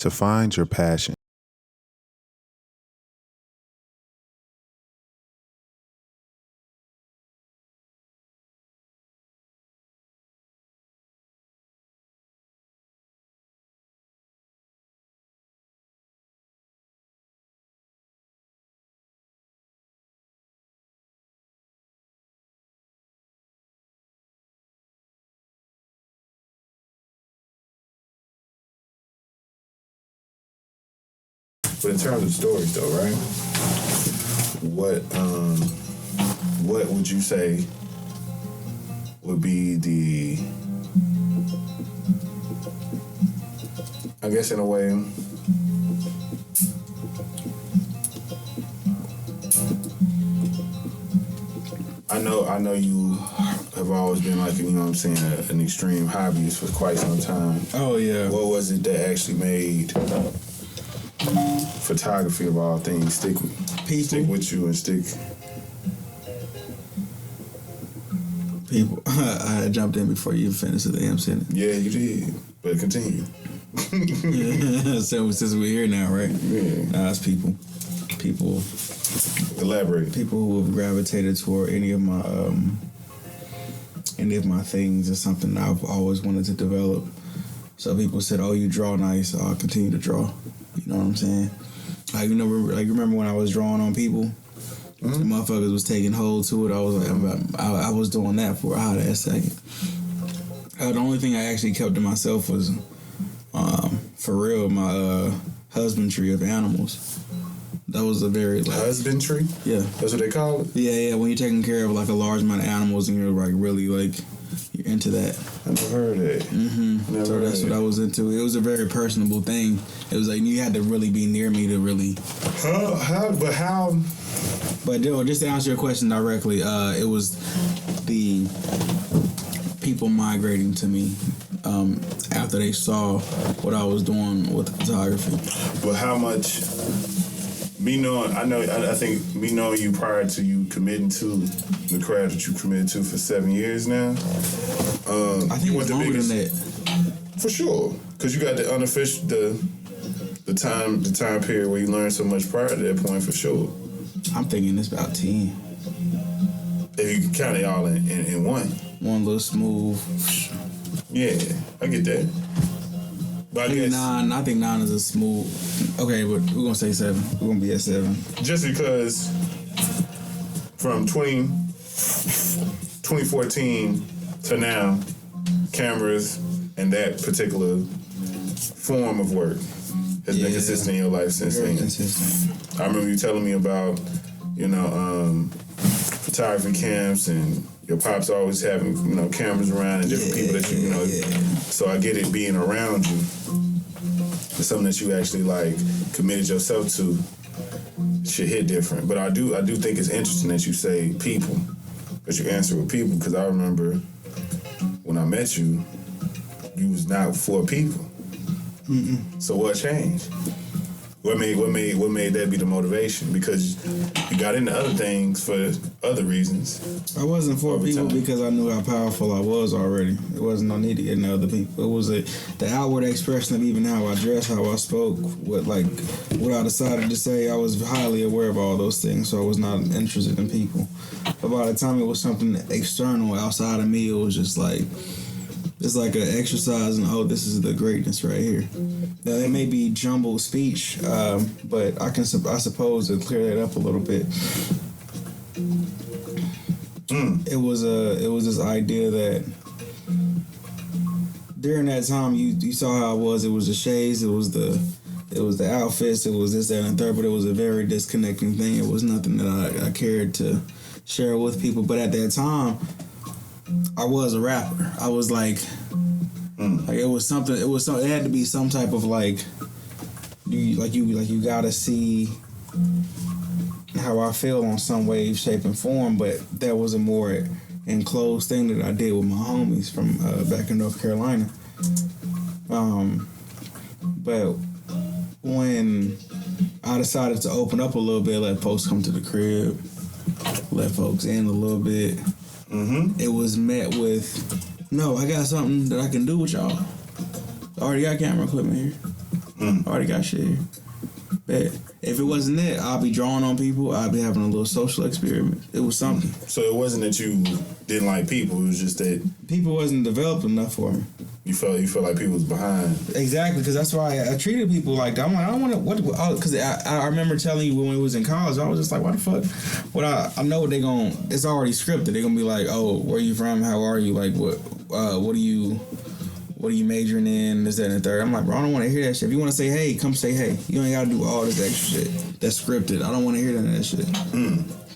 to find your passion. But in terms of stories, though, right? What would you say would be the, I guess in a way, I know you have always been like, you know what I'm saying, an extreme hobbyist for quite some time. Oh yeah. What was it that actually made photography of all things stick with you and stick? People. I jumped in before you finished the damn sentence. Yeah, you did. But continue. So since we're here now, right? Yeah. Nah, it's people. People. Elaborate. People who have gravitated toward any of my things is something that I've always wanted to develop. So people said, "Oh, you draw nice. So I'll continue to draw." You know what I'm saying? Like remember when I was drawing on people? Mm-hmm. The motherfuckers was taking hold to it. I was like, I was doing that for a hot ass second. The only thing I actually kept to myself was, for real, my husbandry of animals. That was a very husbandry. Yeah, that's what they call it. Yeah. When you're taking care of like a large amount of animals and you're like really like you're into that. I never heard of that. Mm-hmm. So that's what I was into. It was a very personable thing. It was like you had to really be near me to really. How? But just to answer your question directly, it was the people migrating to me after they saw what I was doing with the photography. But how much? I think me knowing you prior to you committing to the craft that you committed to for 7 years now. I think it was longer than that. For sure, because you got the unofficial the time period where you learned so much prior to that point, for sure. I'm thinking it's about 10. If you can count it all in one. One little smooth. Yeah, I get that. But I think 9 is a smooth. Okay, but we're gonna say 7. We're gonna be at 7. Just because from 2014 to now, cameras and that particular form of work has been consistent in your life since then. Consistent. I remember you telling me about, photography camps, and your pops always having, cameras around and different people that you know. Yeah. So I get it, being around you. It's something that you actually like committed yourself to. Should hit different. But I do think it's interesting that you say people, that you answer with people, because I remember when I met you, you was not for people. Mm-mm. So what changed? What made that be the motivation? Because you got into other things for other reasons. I wasn't for people because I knew how powerful I was already. It wasn't no need to get into other people. It was the outward expression of even how I dressed, how I spoke, what I decided to say. I was highly aware of all those things, so I was not interested in people. But by the time it was something external outside of me, it was just like, it's like an exercise in, this is the greatness right here. Now, that may be jumbled speech, but I suppose to clear that up a little bit. It was this idea that during that time you saw how it was. It was the shades, it was the outfits, it was this, that, and the third, but it was a very disconnecting thing. It was nothing that I cared to share with people. But at that time, I was a rapper. I was like it was something. It had to be some type of like you gotta see how I feel on some way, shape, and form. But that was a more enclosed thing that I did with my homies from back in North Carolina. But when I decided to open up a little bit, let folks come to the crib, let folks in a little bit. Mm-hmm. It was met with, no, I got something that I can do with y'all. I already got camera equipment here. I already got shit here. Bet. If it wasn't that, I'd be drawing on people. I'd be having a little social experiment. It was something. So it wasn't that you didn't like people. It was just that people wasn't developed enough for me. You felt like people was behind. Exactly, because that's why I treated people like that. I'm like, I don't want to. What? Because I remember telling you when we was in college, I was just like, why the fuck? What I know what they gon'. It's already scripted. They gonna be like, oh, where you from? How are you? Like, what are you majoring in? This, that, and the third. I'm like, bro, I don't want to hear that shit. If you want to say hey, come say hey. You ain't gotta do all this extra shit. That's scripted. I don't want to hear none of that shit.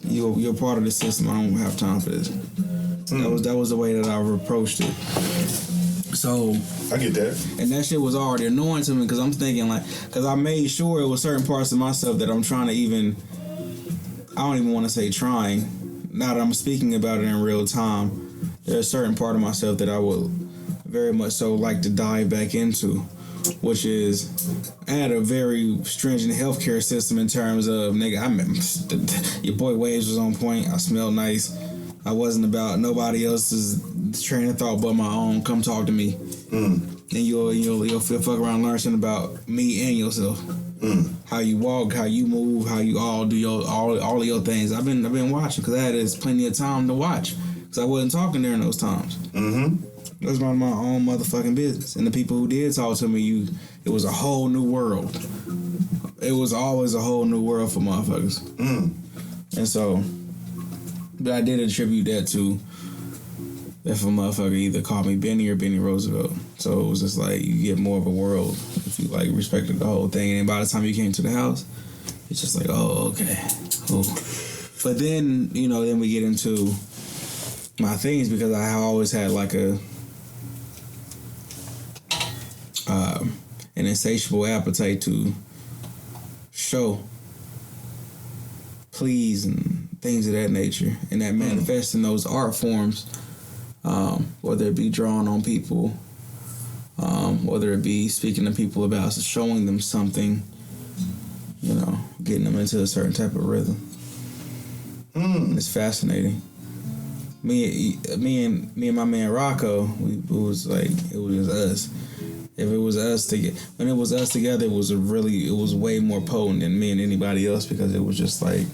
You're part of the system. I don't have time for this. That was the way that I approached it. So I get that, and that shit was already annoying to me because I'm thinking because I made sure it was certain parts of myself that I'm trying to I don't even want to say trying. Now that I'm speaking about it in real time, there's a certain part of myself that I would very much so like to dive back into, which is I had a very stringent healthcare system in terms of your boy Waves was on point. I smelled nice. I wasn't about nobody else's train of thought but my own. Come talk to me, and you'll feel fuck around, learn something about me and yourself. How you walk, how you move, how you all do all of your things. I've been watching because I had this plenty of time to watch because I wasn't talking during those times. It was my own motherfucking business, and the people who did talk to me, it was a whole new world. It was always a whole new world for motherfuckers, and so. But I did attribute that to if a motherfucker either called me Benny or Bennierosevelt. So it was just like you get more of a world if you like respected the whole thing. And by the time you came to the house, it's just like, oh, okay, cool. But then then we get into my things because I always had like an insatiable appetite to show, please, and things of that nature, and that manifests in those art forms, whether it be drawing on people, whether it be speaking to people about showing them something, getting them into a certain type of rhythm. It's fascinating. Me and my man Rocco, it was just us. If it was us together, when it was us together, it was way more potent than me and anybody else because it was just like.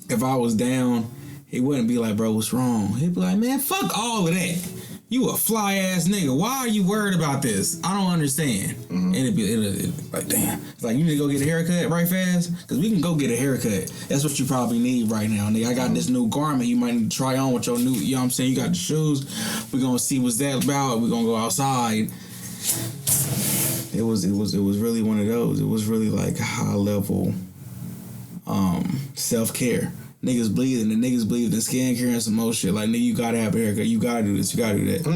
If I was down, he wouldn't be like, bro, what's wrong? He'd be like, man, fuck all of that. You a fly ass nigga. Why are you worried about this? I don't understand. And it'd be like, damn. It's like, you need to go get a haircut right fast? Because we can go get a haircut. That's what you probably need right now, nigga. I got this new garment you might need to try on with your new, you know what I'm saying? You got the shoes. We're going to see what's that about. We're going to go outside. It was really one of those. It was really like high level self-care. Niggas bleeding, and niggas believe in skincare and some more shit. Like, nigga, you gotta have a haircut. You gotta do this. You gotta do that.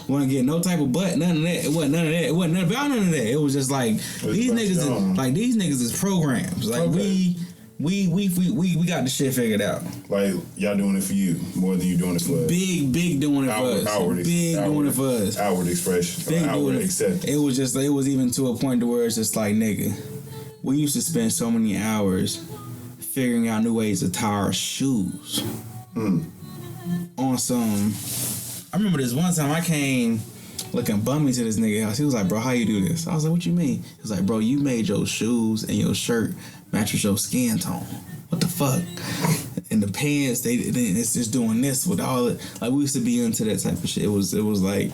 Want to get no type of butt, none of that. It wasn't none of that. It wasn't about none of that. It was just like these niggas is programs. Like we got the shit figured out. Like y'all doing it for you more than you doing it for us. Big doing it for us. Doing it for us. Outward expression. Outward acceptance. It was just. It was even to a point to where it's just like, nigga, we used to spend so many hours figuring out new ways to tie our shoes. On some. I remember this one time I came looking bummy to this nigga house. He was like, bro, how you do this? I was like, what you mean? He was like, bro, you made your shoes and your shirt match with your skin tone. What the fuck? And the pants, it's just doing this with all it. Like, we used to be into that type of shit. It was like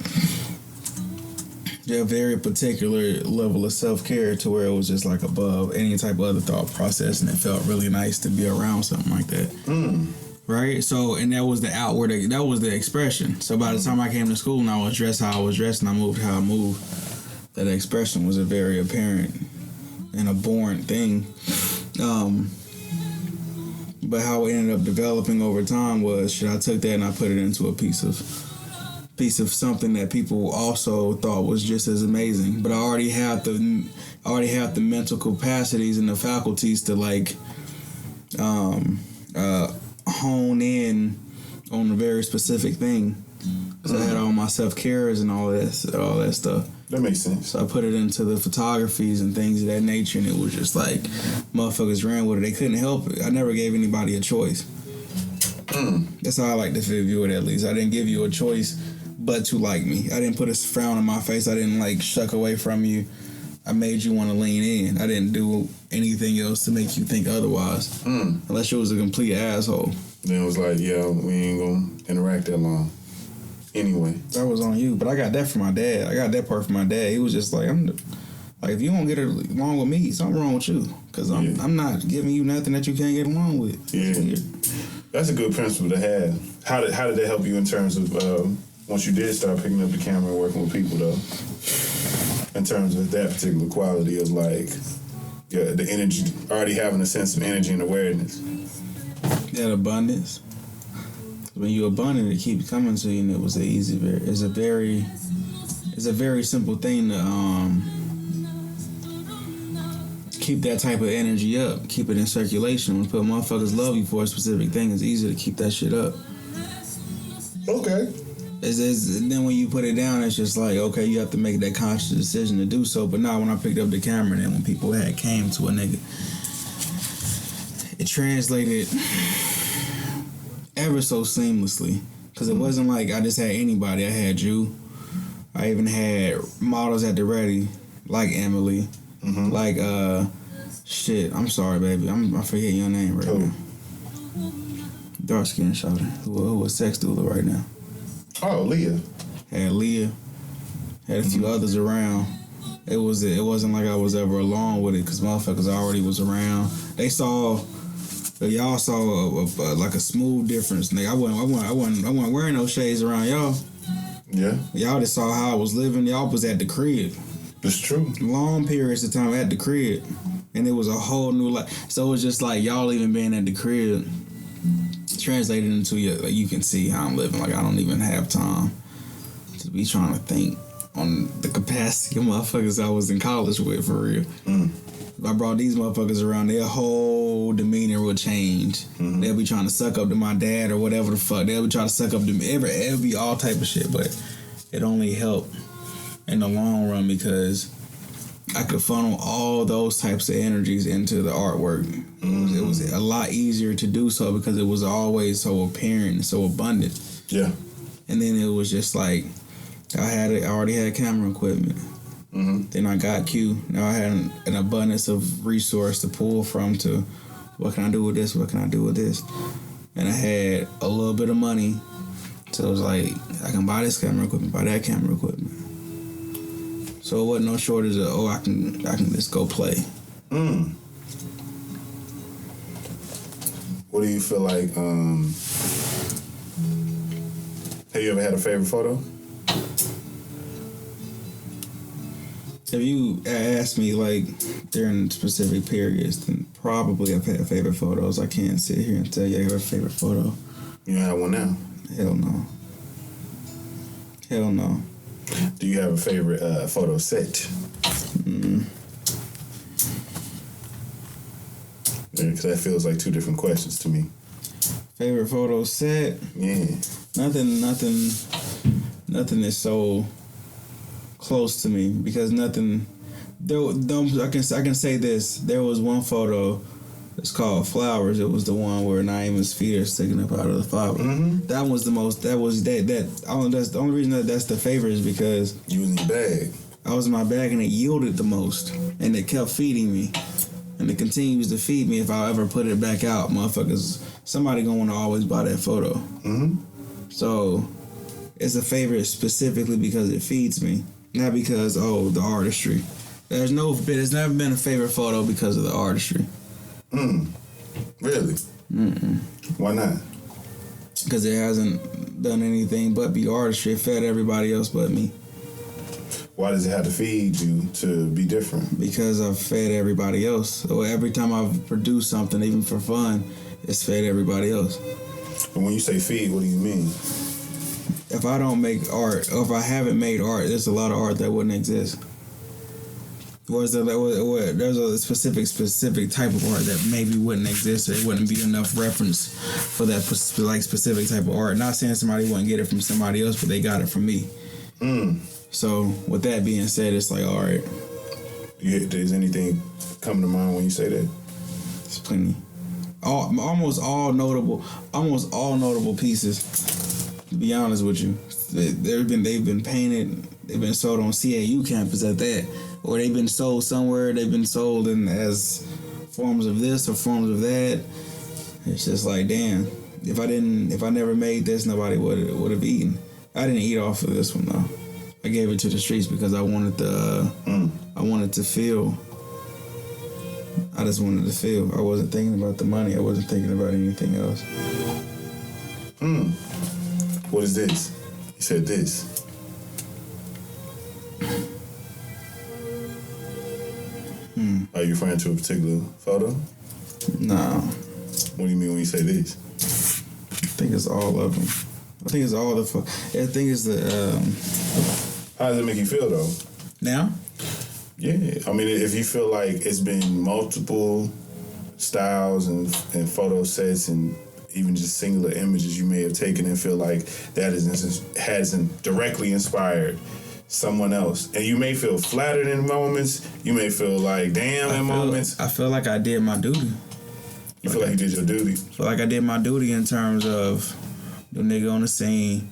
a very particular level of self-care to where it was just like above any type of other thought process, and it felt really nice to be around something like that. Right? So, and that was the outward, that was the expression. So by the time I came to school and I was dressed how I was dressed and I moved how I moved, that expression was a very apparent and abhorrent thing. But how it ended up developing over time was, I took that and I put it into a piece of something that people also thought was just as amazing. But I already had the mental capacities and the faculties to like hone in on a very specific thing. So I had all my self-cares and all that stuff. That makes sense. So I put it into the photographies and things of that nature, and it was just like motherfuckers ran with it. They couldn't help it. I never gave anybody a choice. That's how I like to view it, at least. I didn't give you a choice but to like me. I didn't put a frown on my face. I didn't like shuck away from you. I made you want to lean in. I didn't do anything else to make you think otherwise. Unless you was a complete asshole. Then it was like, yeah, we ain't gonna interact that long. Anyway. That was on you. But I got that from my dad. I got that part from my dad. He was just like, if you don't get along with me, something wrong with you. Because I'm not giving you nothing that you can't get along with. Yeah. That's a good principle to have. How did that help you in terms of once you did start picking up the camera and working with people, though? In terms of that particular quality of like, the energy, already having a sense of energy and awareness. That abundance. When you're abundant, it keeps coming to you, and it's a very simple thing to keep that type of energy up, keep it in circulation. When motherfuckers love you for a specific thing, it's easy to keep that shit up. Okay. Then when you put it down, it's just like, okay, you have to make that conscious decision to do so. But now when I picked up the camera, then when people came to a nigga, it translated ever so seamlessly. Because it wasn't like I just had anybody. I had you. I even had models at the ready, like Emily. Like, shit, I'm sorry, baby. I forget your name right now. Dark skin shawty who was sex doula right now. Oh, Leah. Had Leah. Had a few others around. It wasn't like I was ever alone with it because motherfuckers already was around. Y'all saw like a smooth difference. Nigga, I wasn't wearing no shades around y'all. Yeah. Y'all just saw how I was living. Y'all was at the crib. It's true. Long periods of time at the crib. And it was a whole new life. So it was just like y'all even being at the crib translated into you can see how I'm living. Like I don't even have time to be trying to think on the capacity of motherfuckers I was in college with for real. If I brought these motherfuckers around, their whole demeanor will change. They'll be trying to suck up to my dad or whatever the fuck. They'll be trying to suck up to me. It'll be all type of shit, but it only helped in the long run because I could funnel all those types of energies into the artwork. It was a lot easier to do so because it was always so apparent and so abundant. Yeah. And then it was just like I already had camera equipment. Then I got Q. Now I had an abundance of resource to pull from to what can I do with this? What can I do with this? And I had a little bit of money. So it was like I can buy this camera equipment, buy that camera equipment. So it wasn't no shortage of I can just go play. What do you feel like? Have you ever had a favorite photo? If you ask me like during specific periods, then probably I've had favorite photos. I can't sit here and tell you I have a favorite photo. You don't have one now? Hell no. Hell no. Do you have a favorite photo set? Yeah, because that feels like two different questions to me. Favorite photo set? Yeah. Nothing is so close to me because nothing. I can say this. There was one photo. It's called Flowers. It was the one where Naima's feet are sticking up out of the flower. That was the most. That's the only reason that's the favorite is because you was in your bag. I was in my bag and it yielded the most, and it kept feeding me, and it continues to feed me. If I ever put it back out, motherfuckers, somebody gonna want to always buy that photo. So it's a favorite specifically because it feeds me, not because the artistry. There's never been a favorite photo because of the artistry. Really? Why not? Because it hasn't done anything but be artistry. It fed everybody else but me. Why does it have to feed you to be different? Because I've fed everybody else. So every time I've produced something, even for fun, it's fed everybody else. And when you say feed, what do you mean? If I don't make art, or if I haven't made art, there's a lot of art that wouldn't exist. There's a specific type of art that maybe wouldn't exist, or it wouldn't be enough reference for that specific type of art. Not saying somebody wouldn't get it from somebody else, but they got it from me. So with that being said, it's like, all right. Does anything come to mind when you say that? It's plenty. Almost all notable pieces. To be honest with you, they've been painted. They've been sold on CAU campus at that. or they've been sold somewhere. They've been sold in as forms of this or forms of that. It's just like, damn. If I never made this, nobody would have eaten. I didn't eat off of this one though. I gave it to the streets because I wanted to feel. I just wanted to feel. I wasn't thinking about the money. I wasn't thinking about anything else. What is this? You said this. Are you referring to a particular photo? No. What do you mean when you say this? I think it's all of them. I think it's all the. I think it's the. How does it make you feel though? Now? Yeah, I mean, if you feel like it's been multiple styles and photo sets and even just singular images you may have taken and feel like that hasn't directly inspired someone else, and you may feel flattered in moments, you may feel like damn in moments. I feel like I did my duty. You feel like you did your duty? I feel like I did my duty in terms of the nigga on the scene.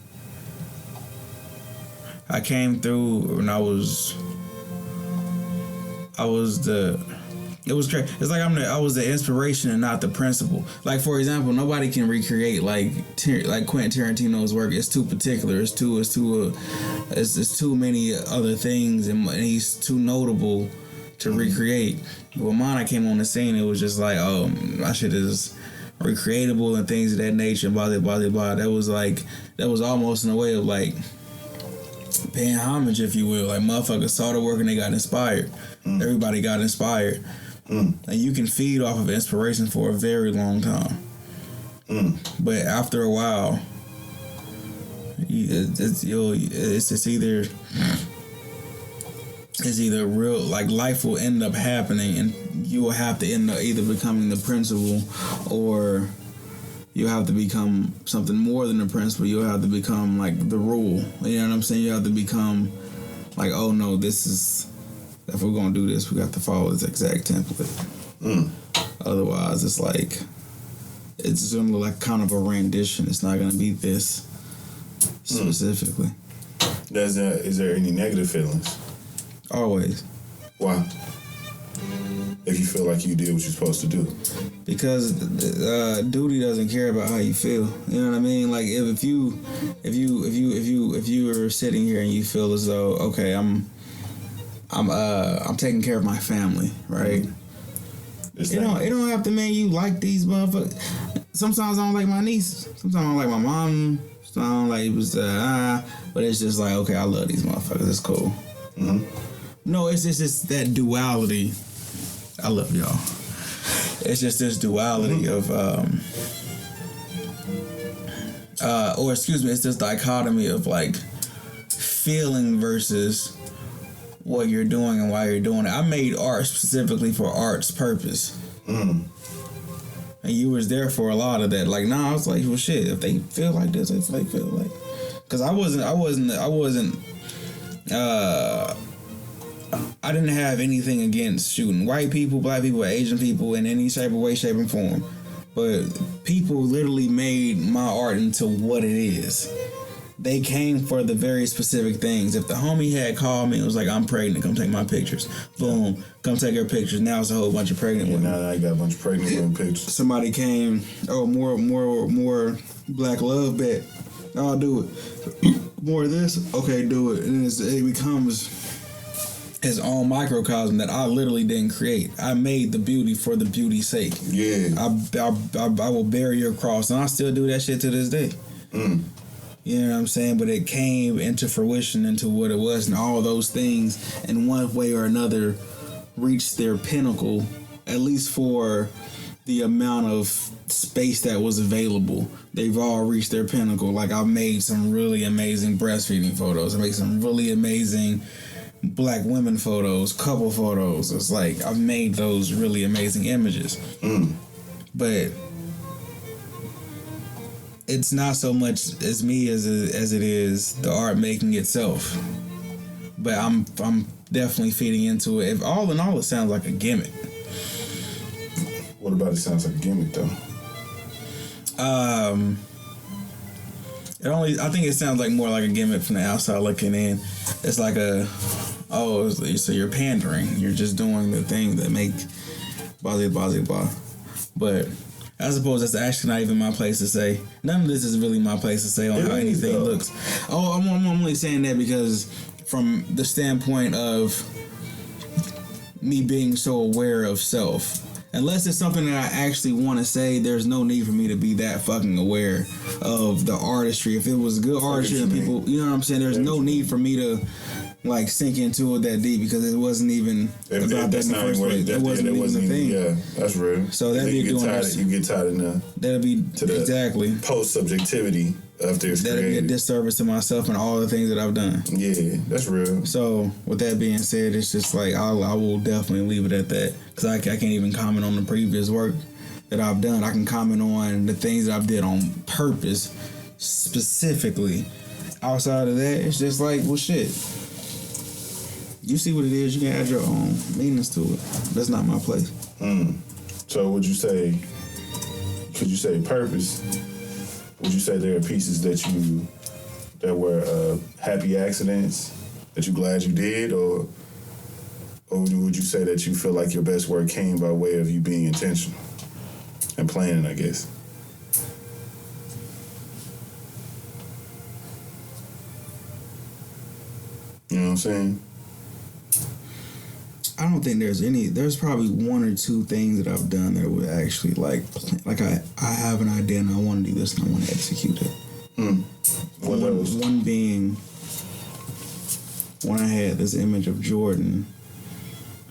I came through and it was crazy. It's like I was the inspiration and not the principal. Like, for example, nobody can recreate like Quentin Tarantino's work. It's too particular. It's too many other things, and he's too notable to recreate. When mine came on the scene, it was just like, oh, my shit is recreatable and things of that nature. Blah blah blah blah. That was almost in a way of like paying homage, if you will. Like, motherfuckers saw the work and they got inspired. Everybody got inspired. And you can feed off of inspiration for a very long time. But after a while, it's either real, like, life will end up happening and you will have to end up either becoming the principal, or you have to become something more than the principal. You'll have to become like the rule. You know what I'm saying? You have to become like, oh no, this is, if we're gonna do this, we got to follow this exact template. Otherwise, it's like, it's gonna look like kind of a rendition. It's not gonna be this specifically. Is there any negative feelings? Always. Why? If you feel like you did what you're supposed to do. Because duty doesn't care about how you feel. You know what I mean? Like, if you are sitting here and you feel as though, okay, I'm taking care of my family, right? It don't have to mean you like these motherfuckers. Sometimes I don't like my niece. Sometimes I don't like my mom. Sometimes I don't like but it's just like, okay, I love these motherfuckers. It's cool. No, it's just that duality. I love y'all. It's just this duality of, it's this dichotomy of like feeling versus what you're doing and why you're doing it. I made art specifically for art's purpose. And you was there for a lot of that. Like, nah, I was like, well, shit, if they feel like this, if they feel like, because I didn't have anything against shooting white people, black people, Asian people in any shape or way, shape, and form. But people literally made my art into what it is. They came for the very specific things. If the homie had called me and was like, I'm pregnant, come take my pictures. Boom, come take her pictures. Now it's a whole bunch of pregnant women. Now I got a bunch of pregnant women pictures. Somebody came, more black love bet. I'll do it. More of this, okay, do it. And it becomes his own microcosm that I literally didn't create. I made the beauty for the beauty's sake. Yeah. I will bury your cross, and I still do that shit to this day. You know what I'm saying? But it came into fruition into what it was, and all those things in one way or another reached their pinnacle, at least for the amount of space that was available. They've all reached their pinnacle. Like, I've made some really amazing breastfeeding photos. I made some really amazing black women photos, couple photos. It's like, I've made those really amazing images. But it's not so much as me as it is the art making itself. But I'm definitely feeding into it. If all in all, it sounds like a gimmick. What about it sounds like a gimmick though? I think it sounds like more like a gimmick from the outside looking in. It's like Oh, so you're pandering. You're just doing the thing that make blah. But I suppose that's actually not even my place to say. None of this is really my place to say on how anything looks. Oh, I'm only saying that because from the standpoint of me being so aware of self. Unless it's something that I actually want to say, there's no need for me to be that fucking aware of the artistry. If it was good artistry and people, you know what I'm saying, there's no need for me to like sink into it that deep because it wasn't even about that in the first place. It wasn't even a thing. Yeah, that's real. So that'd be doing this. You get tired enough. That'd be exactly post subjectivity after it's that'd created. be a disservice to myself and all the things that I've done. Yeah, that's real. So with that being said, it's just like I will definitely leave it at that because I can't even comment on the previous work that I've done. I can comment on the things that I've did on purpose specifically. Outside of that, it's just like, well, shit. You see what it is, you can add your own meanings to it. That's not my place. So could you say purpose? Would you say there are pieces that were happy accidents that you're glad you did, or would you say that you feel like your best work came by way of you being intentional and planning, I guess? You know what I'm saying? I don't think there's probably one or two things that I've done that would actually like I have an idea and I want to do this and I want to execute it. One being when I had this image of Jordan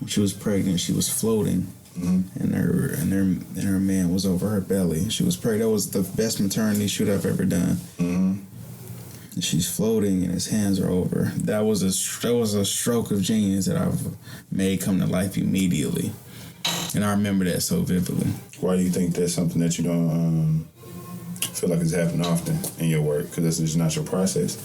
when she was pregnant, she was floating and her man was over her belly. She was pregnant. That was the best maternity shoot I've ever done. And she's floating and his hands are over. That was a stroke of genius that I've made come to life immediately, and I remember that so vividly. Why do you think that's something that you don't feel like it's happened often in your work? Because that's just not your process.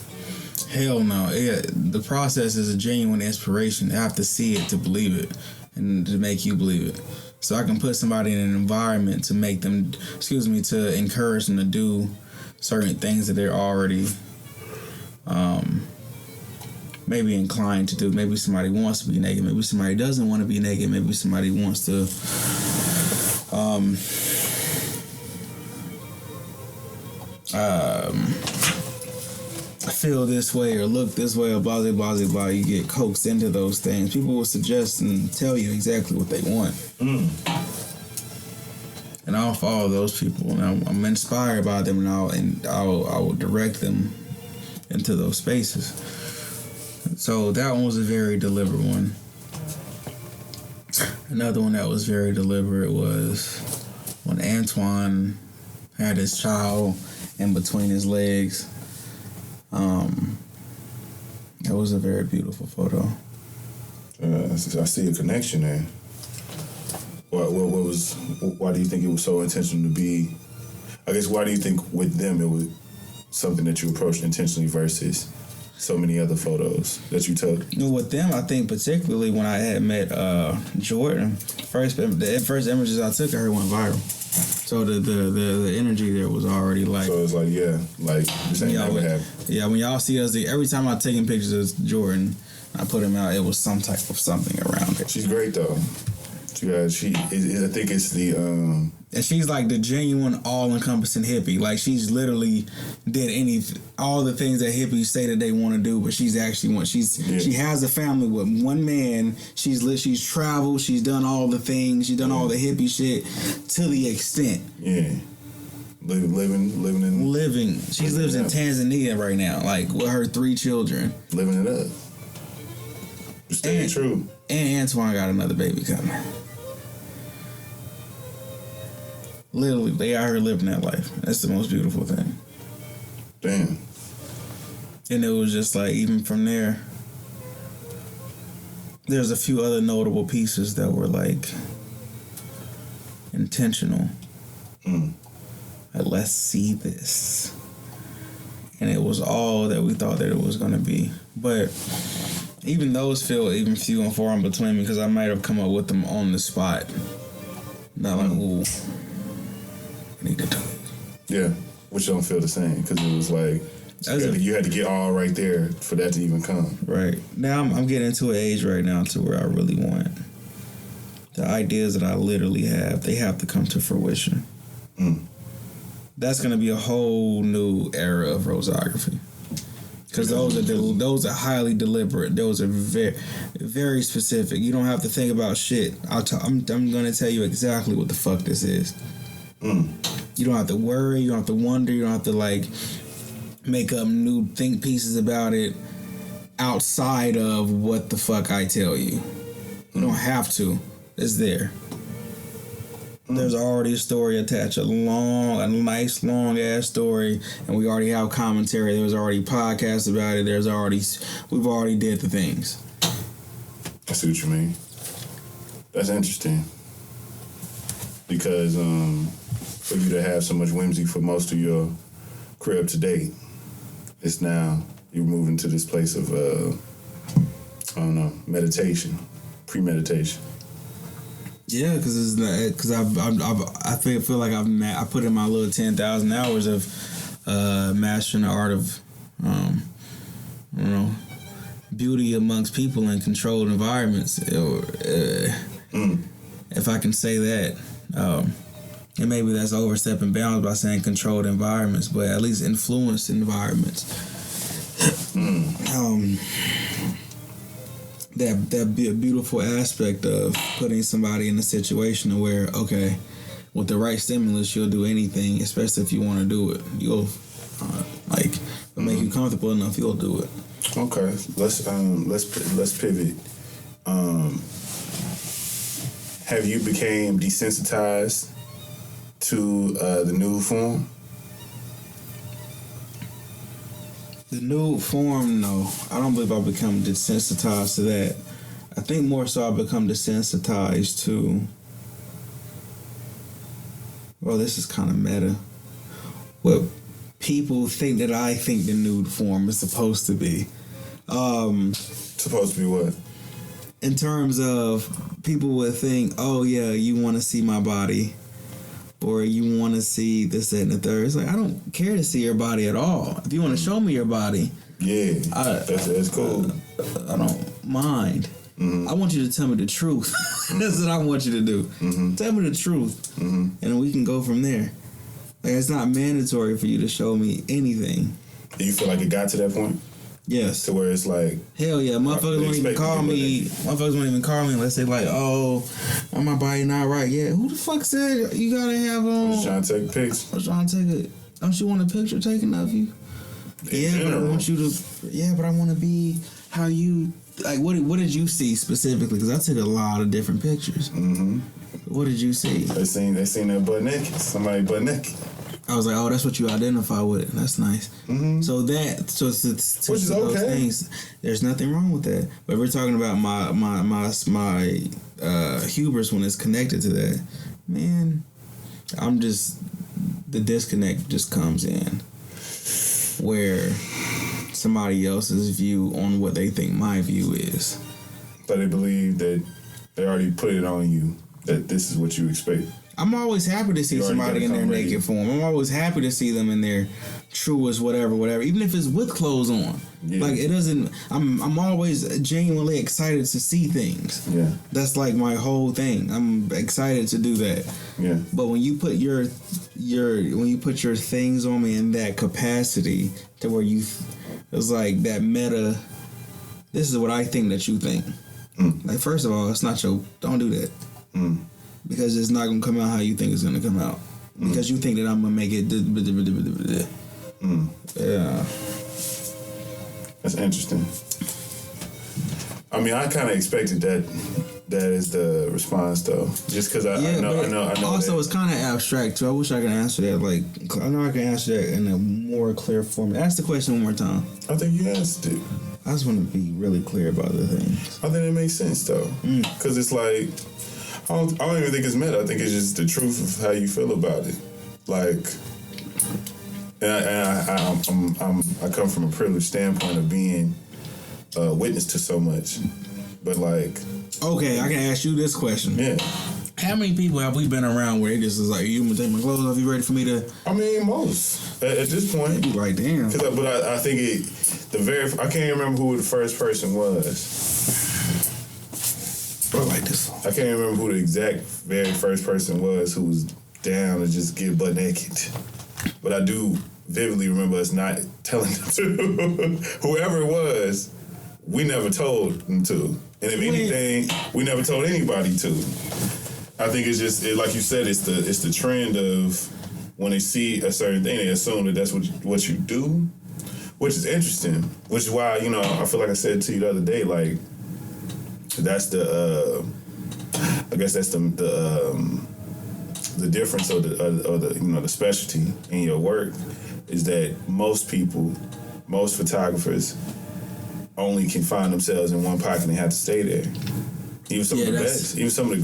Hell no. The process is a genuine inspiration. I have to see it to believe it and to make you believe it. So I can put somebody in an environment to make them, to encourage them to do certain things that they're already maybe inclined to do. Maybe somebody wants to be naked. Maybe somebody doesn't want to be naked. Maybe somebody wants to feel this way or look this way or blah, blah, blah, blah. You get coaxed into those things. People will suggest and tell you exactly what they want. And I'll follow those people. And I'm inspired by them, and I will direct them into those spaces. So that one was a very deliberate one. Another one that was very deliberate was when Antoine had his child in between his legs. That was a very beautiful photo. I see a connection there. Why do you think it was so intentional to be? I guess why do you think with them it was something that you approached intentionally versus so many other photos that you took? With them, I think particularly when I had met Jordan, the first images I took of her went viral. So the energy there was already like. So it's like this ain't never happened. Yeah, when y'all see us, every time I taking pictures of Jordan, I put him out. It was some type of something around it. She's great though. I think it's the and she's like the genuine all-encompassing hippie. Like she's literally did all the things that hippies say that they want to do, but she's actually she has a family with one man. She's traveled. She's done all the things. She's done all the hippie shit to the extent. Yeah. Living. She lives in Tanzania right now, like with her 3 children. Living it up. Staying true. And Antoine got another baby coming. Literally, they out here living that life. That's the most beautiful thing. Damn. And it was just like, even from there, there's a few other notable pieces that were like intentional. Like, let's see this. And it was all that we thought that it was going to be. But even those feel even few and far in between because I might have come up with them on the spot. Not like, ooh, I need to do it. Yeah, which don't feel the same because it was like You had to get all right there for that to even come. Right. Now I'm getting into an age right now to where I really want the ideas that I literally have, they have to come to fruition. That's going to be a whole new era of Roseography. Because those are highly deliberate. Those are very, very specific. You don't have to think about shit. I'm going to tell you exactly what the fuck this is. You don't have to worry. You don't have to wonder. You don't have to like make up new think pieces about it outside of what the fuck I tell you. You don't have to. It's there. There's already a story attached, a nice long ass story, and we already have commentary. There's already podcasts about it. We've already did the things. I see what you mean. That's interesting because for you to have so much whimsy for most of your career up to date, it's now you're moving to this place of I don't know, meditation, premeditation. Yeah, because I feel like I put in my little 10,000 hours of mastering the art of beauty amongst people in controlled environments. If I can say that, and maybe that's overstepping bounds by saying controlled environments, but at least influenced environments. That beautiful aspect of putting somebody in a situation where, okay, with the right stimulus, you'll do anything, especially if you want to do it. You'll make you comfortable enough, you'll do it. Okay, let's pivot. Have you became desensitized to the nude form? The nude form, no. I don't believe I've become desensitized to that. I think more so I've become desensitized to... Well, this is kind of meta. What people think that I think the nude form is supposed to be. Supposed to be what? In terms of people would think, oh yeah, you want to see my body. Or you want to see this, that, and the third. It's like, I don't care to see your body at all. If you want to show me your body, that's cool. I don't mind. I want you to tell me the truth. That's what I want you to do. Tell me the truth, and we can go from there. Like, it's not mandatory for you to show me anything. Do you feel like it got to that point? Yes. To where it's like, hell yeah, motherfuckers won't even call me. Motherfuckers won't even call me unless they like, oh, my body not right. Yeah, who the fuck said you gotta have I'm just trying to take pics. I'm trying to take it. Don't you want a picture taken of you? But I want you to. Yeah, but I want to be how you. Like, what did you see specifically? Because I took a lot of different pictures. What did you see? They seen that butt naked. Somebody butt naked. I was like, oh, that's what you identify with. That's nice. So it's which is okay. Things, there's nothing wrong with that. But if we're talking about my hubris when it's connected to that, man, the disconnect just comes in where somebody else's view on what they think my view is. But they believe that they already put it on you that this is what you expect. I'm always happy to see somebody in their naked form. I'm always happy to see them in their truest whatever, even if it's with clothes on. Yeah. Like, it doesn't. I'm always genuinely excited to see things. Yeah, that's like my whole thing. I'm excited to do that. Yeah. But when you put your things on me in that capacity to where it's like that meta. This is what I think that you think. Like, first of all, it's not your. Don't do that. Because it's not going to come out how you think it's going to come out. Because you think that I'm going to make it... Yeah. That's interesting. I mean, I kind of expected that is the response, though. Just because I know. Also, that. It's kind of abstract, too. I wish I could answer that. Like, I know I can answer that in a more clear form. Ask the question one more time. I think you asked it. I just want to be really clear about the things. I think it makes sense, though. Because it's like... I don't even think it's meta. I think it's just the truth of how you feel about it. Like, I come from a privileged standpoint of being a witness to so much. But like, okay, I can ask you this question. Yeah. How many people have we been around where it just is like, you gonna take my clothes off? You ready for me to? I mean, most at this point. You like, damn. But I think I can't remember who the first person was. I like this. I can't remember who the exact very first person was who was down to just get butt naked. But I do vividly remember us not telling them to. Whoever it was, we never told them to. And if anything, we never told anybody to. I think it's just, like you said, it's the trend of when they see a certain thing, they assume that that's what you do, which is interesting. Which is why, I feel like I said to you the other day, like, that's the I guess that's the difference or the specialty in your work is that most photographers only can find themselves in one pocket and have to stay there. Even some of the best, even some of the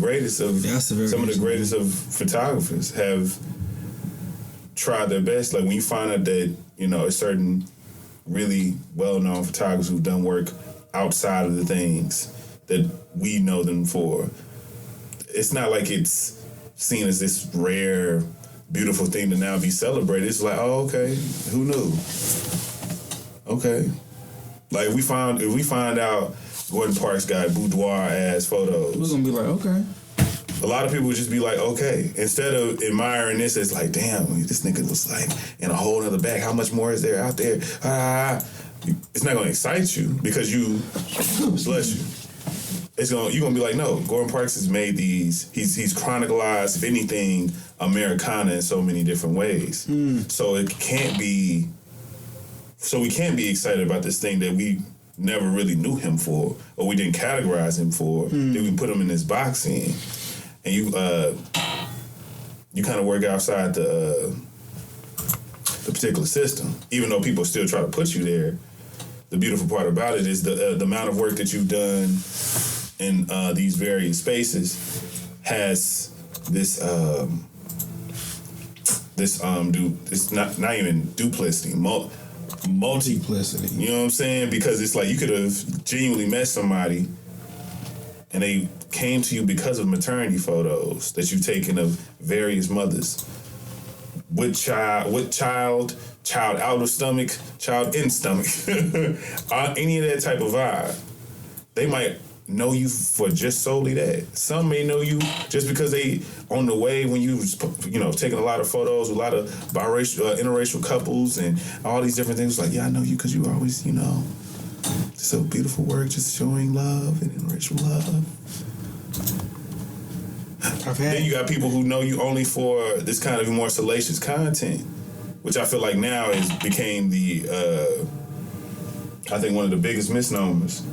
greatest of photographers have tried their best. Like when you find out that a certain really well-known photographers who've done work outside of the things that we know them for, it's not like it's seen as this rare, beautiful thing to now be celebrated. It's like, oh, okay, who knew? Okay, like if we find out Gordon Parks got boudoir ass photos, we're gonna be like, okay. A lot of people would just be like, okay, instead of admiring this, it's like, damn, this nigga was like in a whole other bag. How much more is there out there? It's not gonna excite you because bless you. You're gonna be like, no, Gordon Parks has made these. He's chronicalized, if anything, Americana in so many different ways. So we can't be excited about this thing that we never really knew him for, or we didn't categorize him for. Then we put him in this boxing, and you kind of work outside the particular system, even though people still try to put you there. The beautiful part about it is the amount of work that you've done in these various spaces has this not even duplicity, multiplicity. You know what I'm saying? Because it's like you could have genuinely met somebody and they came to you because of maternity photos that you've taken of various mothers with child out of stomach, child in stomach, any of that type of vibe. They might know you for just solely that. Some may know you just because they on the way when you taking a lot of photos with a lot of biracial, interracial couples and all these different things. Like, yeah, I know you because you always, just a beautiful work, just showing love and interracial love. Then you got people who know you only for this kind of more salacious content, which I feel like now became the I think one of the biggest misnomers.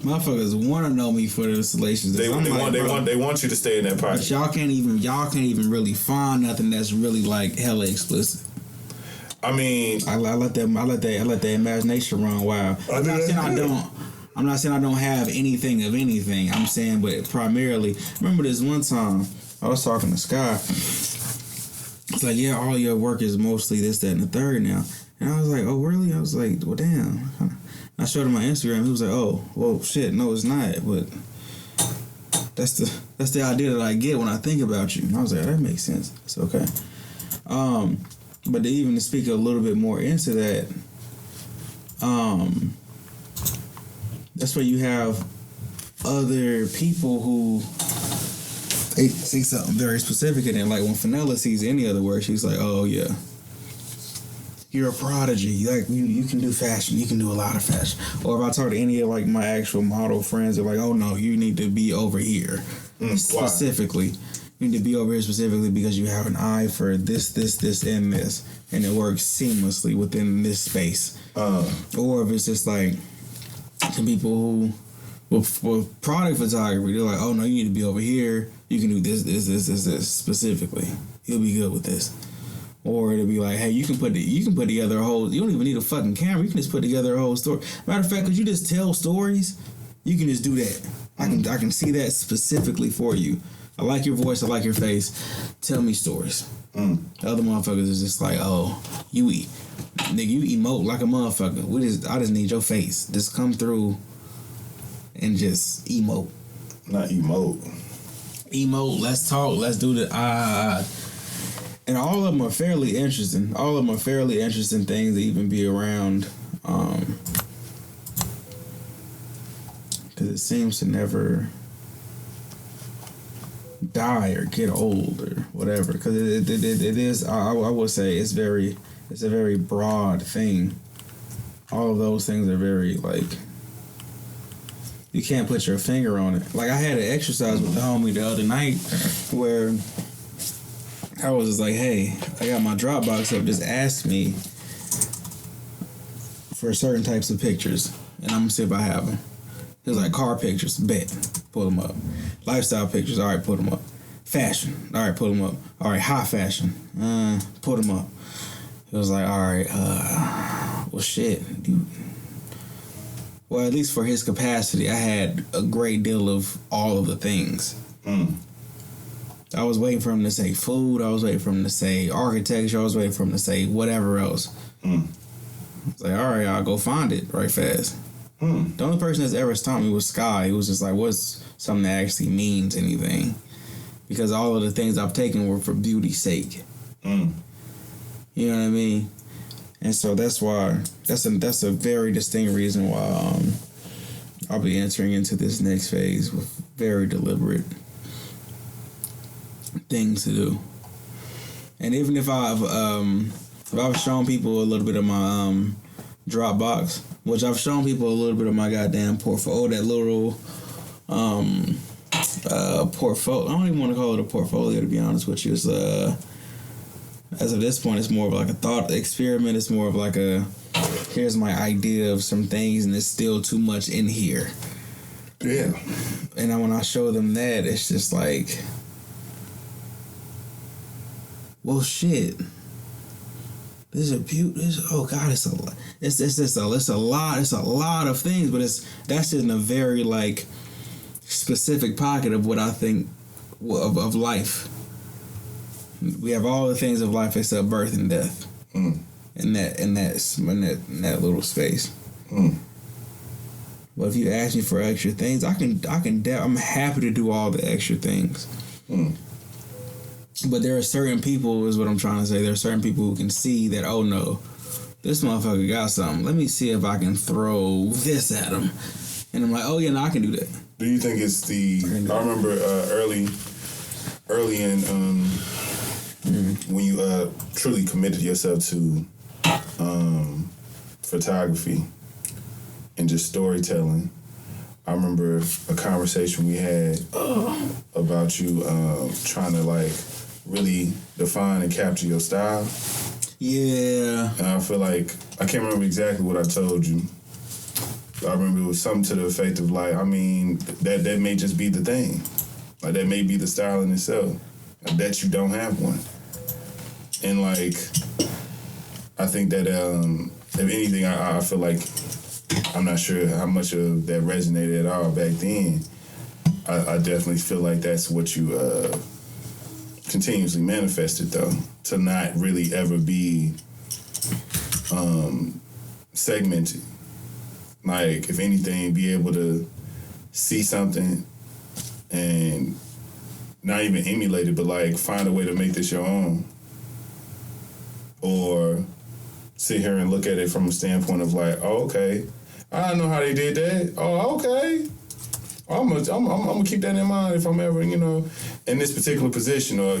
Motherfuckers want to know me for the salacious. They want you to stay in that pocket. But y'all can't even really find nothing that's really like hella explicit. I mean, I let the imagination run wild. I'm not saying I don't have anything of anything. I'm saying, but primarily, remember this one time I was talking to Sky. It's like, yeah, all your work is mostly this, that, and the third now. And I was like, oh, really? I was like, well, damn. I showed him my Instagram. He was like, oh, well, shit, no, it's not. But that's the idea that I get when I think about you. And I was like, that makes sense. It's okay. But to speak a little bit more into that, that's where you have other people who they see something very specific in it. Like when Fenella sees any other work, she's like, oh, yeah. You're a prodigy. Like you can do fashion. You can do a lot of fashion. Or if I talk to any of like my actual model friends, they're like, "Oh no, you need to be over here specifically. You need to be over here specifically because you have an eye for this, and this, and it works seamlessly within this space." Or if it's just like some people who with product photography, they're like, "Oh no, you need to be over here. You can do this specifically. You'll be good with this." Or it'll be like, hey, you can put together a whole. You don't even need a fucking camera. You can just put together a whole story. Matter of fact, could you just tell stories? You can just do that. I can see that specifically for you. I like your voice. I like your face. Tell me stories. The other motherfuckers is just like, oh, you emote like a motherfucker. I just need your face. Just come through and just emote. Not emote. emote, let's talk, let's do the and all of them are fairly interesting. All of them are fairly interesting things to even be around. Because it seems to never die or get old or whatever. Because it is, I would say, it's a very broad thing. All of those things are very, like, you can't put your finger on it. Like, I had an exercise with the homie the other night where I was just like, hey, I got my Dropbox up, just ask me for certain types of pictures, and I'm gonna see if I have them. He was like, car pictures, bet, pull them up. Lifestyle pictures, all right, put them up. Fashion, all right, put them up. All right, high fashion, put them up. He was like, all right, well, shit. Well, at least for his capacity, I had a great deal of all of the things. I was waiting for him to say food. I was waiting for him to say architecture. I was waiting for him to say whatever else. I was like, all right, I'll go find it right fast. The only person that's ever stopped me was Sky. He was just like, what's something that actually means anything? Because all of the things I've taken were for beauty's sake. You know what I mean? And so that's why, that's a very distinct reason why I'll be entering into this next phase with very deliberate things to do. And even if I've shown people a little bit of my Dropbox, which I've shown people a little bit of my goddamn portfolio, that little portfolio. I don't even want to call it a portfolio, to be honest with you. It's as of this point, it's more of like a thought experiment. It's more of like a, here's my idea of some things, and there's still too much in here. Yeah. And then when I show them that, it's just like, well, shit. This is a oh God, it's a lot. It's a lot of things, but that's just in a very like specific pocket of what I think of life. We have all the things of life except birth and death. In that little space. But if you ask me for extra things, I'm happy to do all the extra things. But there are certain people, is what I'm trying to say. There are certain people who can see that, oh no, this motherfucker got something. Let me see if I can throw this at him. And I'm like, oh yeah, no, I can do that. Do you think it's I remember early in when you truly committed yourself to photography and just storytelling. I remember a conversation we had about you trying to like really define and capture your style. Yeah. And I feel like, I can't remember exactly what I told you. I remember it was something to the effect of like, I mean, that may just be the thing. Like that may be the style in itself. I bet you don't have one. And like, I think that if anything, I feel like, I'm not sure how much of that resonated at all back then. I definitely feel like that's what you continuously manifested, though, to not really ever be segmented. Like, if anything, be able to see something and not even emulate it, but like find a way to make this your own. Or sit here and look at it from a standpoint of like, oh, okay, I know how they did that. Oh, okay. I'm gonna keep that in mind if I'm ever, in this particular position, or,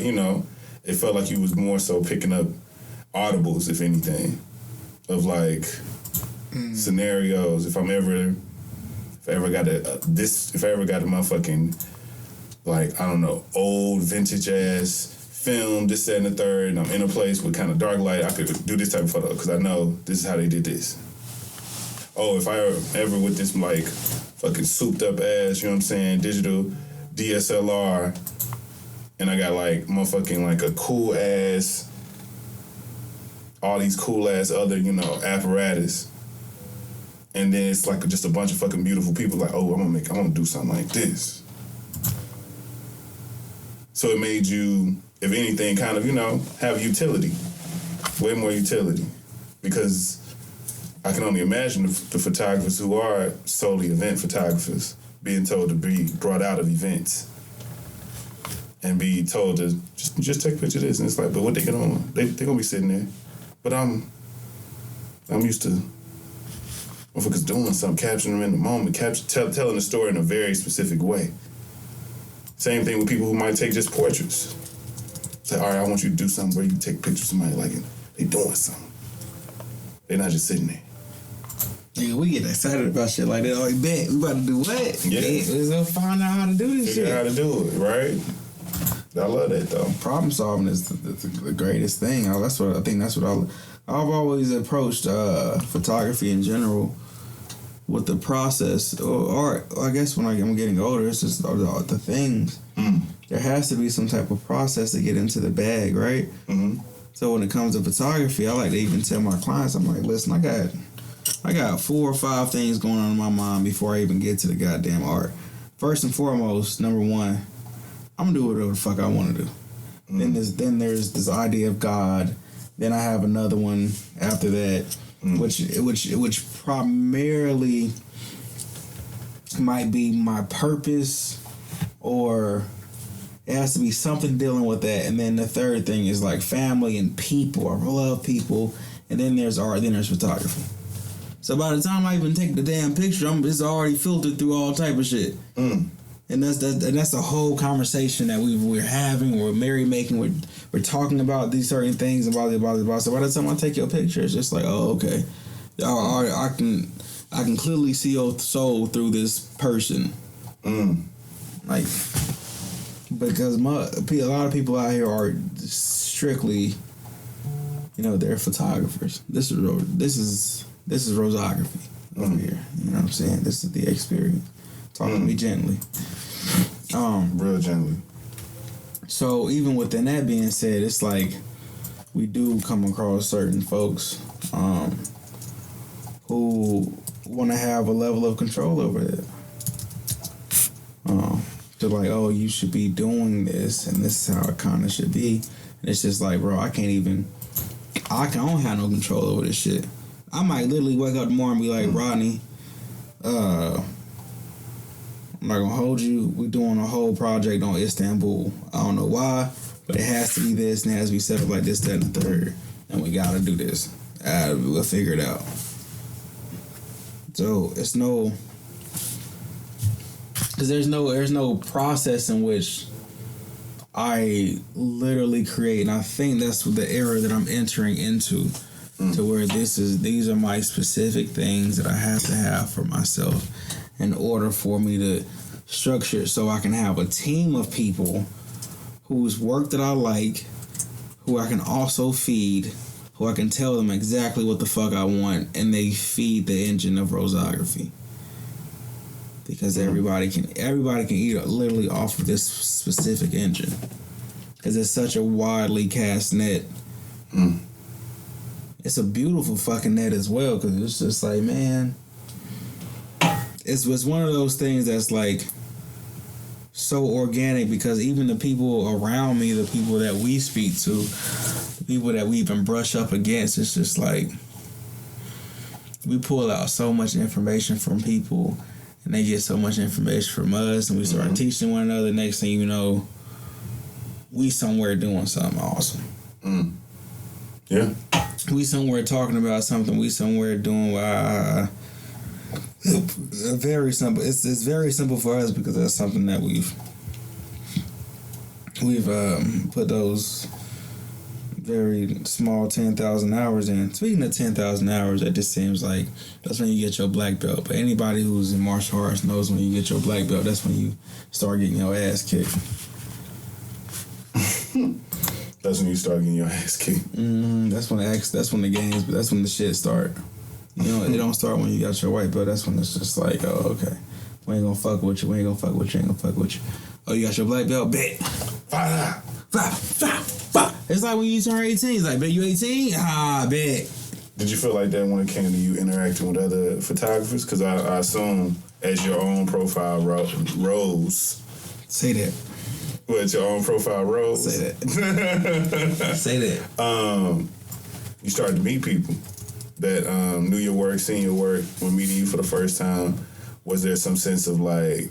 it felt like you was more so picking up audibles, if anything, of like scenarios. If I ever got a motherfucking, like, I don't know, old vintage ass film, this, that, and the third, and I'm in a place with kind of dark light, I could do this type of photo because I know this is how they did this. Oh, if I ever with this like fucking souped up ass, digital DSLR, and I got like motherfucking like a cool ass, all these cool ass other, apparatus. And then it's like just a bunch of fucking beautiful people like, oh, I'm gonna do something like this. So it made you, if anything, kind of, have utility. Way more utility. Because I can only imagine the photographers who are solely event photographers being told to be brought out of events. and be told to just take a picture of this, and it's like, but what they gonna be sitting there, but I'm used to motherfuckers doing something, capturing them in the moment, telling the story in a very specific way. Same thing with people who might take just portraits. It's like, all right, I want you to do something where you take pictures of somebody like they doing something. They're not just sitting there. Yeah, we get excited about shit like that. Like, bet we about to do what? Yeah, let's go find out how to do this shit. Figure out how to do it, right? I love that though. Problem solving is the greatest thing. I've always approached photography in general with the process, or I guess when I'm getting older, it's just the things. There has to be some type of process to get into the bag, right? Mm-hmm. So when it comes to photography, I like to even tell my clients, I'm like, listen, I got 4 or 5 things going on in my mind before I even get to the goddamn art. First and foremost, number 1, I'm gonna do whatever the fuck I want to do. Then there's this idea of God. Then I have another one after that, which primarily might be my purpose, or it has to be something dealing with that. And then the third thing is like family and people. I love people. And then there's art. Then there's photography. So by the time I even take the damn picture, it's already filtered through all type of shit. And that's the whole conversation that we're having. We're merrymaking. We're talking about these certain things about. So by the time I take your picture, it's just like, oh, okay, I can clearly see your soul through this person. Like, because a lot of people out here are strictly, they're photographers. This is Roseography over here. You know what I'm saying? This is the experience. Talk to me gently. Real gently. So even within that being said, it's like we do come across certain folks who want to have a level of control over it. They're like, oh, you should be doing this, and this is how it kind of should be. And it's just like, bro, I don't have no control over this shit. I might literally wake up tomorrow and be like, Rodney, I'm not gonna hold you. We're doing a whole project on Istanbul. I don't know why, but it has to be this, and it has to be set up like this, that, and the third. And we gotta do this. We'll figure it out. So it's because there's no process in which I literally create, and I think that's the era that I'm entering into, to where these are my specific things that I have to have for myself in order for me to structure it so I can have a team of people whose work that I like, who I can also feed, who I can tell them exactly what the fuck I want, and they feed the engine of Roseography. Because everybody can eat literally off of this specific engine. Because it's such a widely cast net. It's a beautiful fucking net as well, because it's just like, man, it's one of those things that's like so organic, because even the people around me, the people that we speak to, the people that we even brush up against, it's just like we pull out so much information from people, and they get so much information from us, and we start teaching one another. Next thing you know, we somewhere doing something awesome. Yeah. We somewhere talking about something. We somewhere doing very simple. It's very simple for us, because that's something that we've put those very small 10,000 hours in. Speaking of 10,000 hours, it just seems like that's when you get your black belt. But anybody who's in martial arts knows when you get your black belt, that's when you start getting your ass kicked. That's when you start getting your ass kicked. That's when the shit start. It don't start when you got your white belt. That's when it's just like, oh, okay, we ain't gonna fuck with you. Oh, you got your black belt? Bet. Five. It's like when you turn 18. It's like, bet you 18? Ah, bet. Did you feel like that when it came to you interacting with other photographers? Because I assume as your own profile rose. Say that. What, your own profile rose? Say that. Say that. You started to meet people that knew your work, seen your work, were meeting you for the first time. Was there some sense of like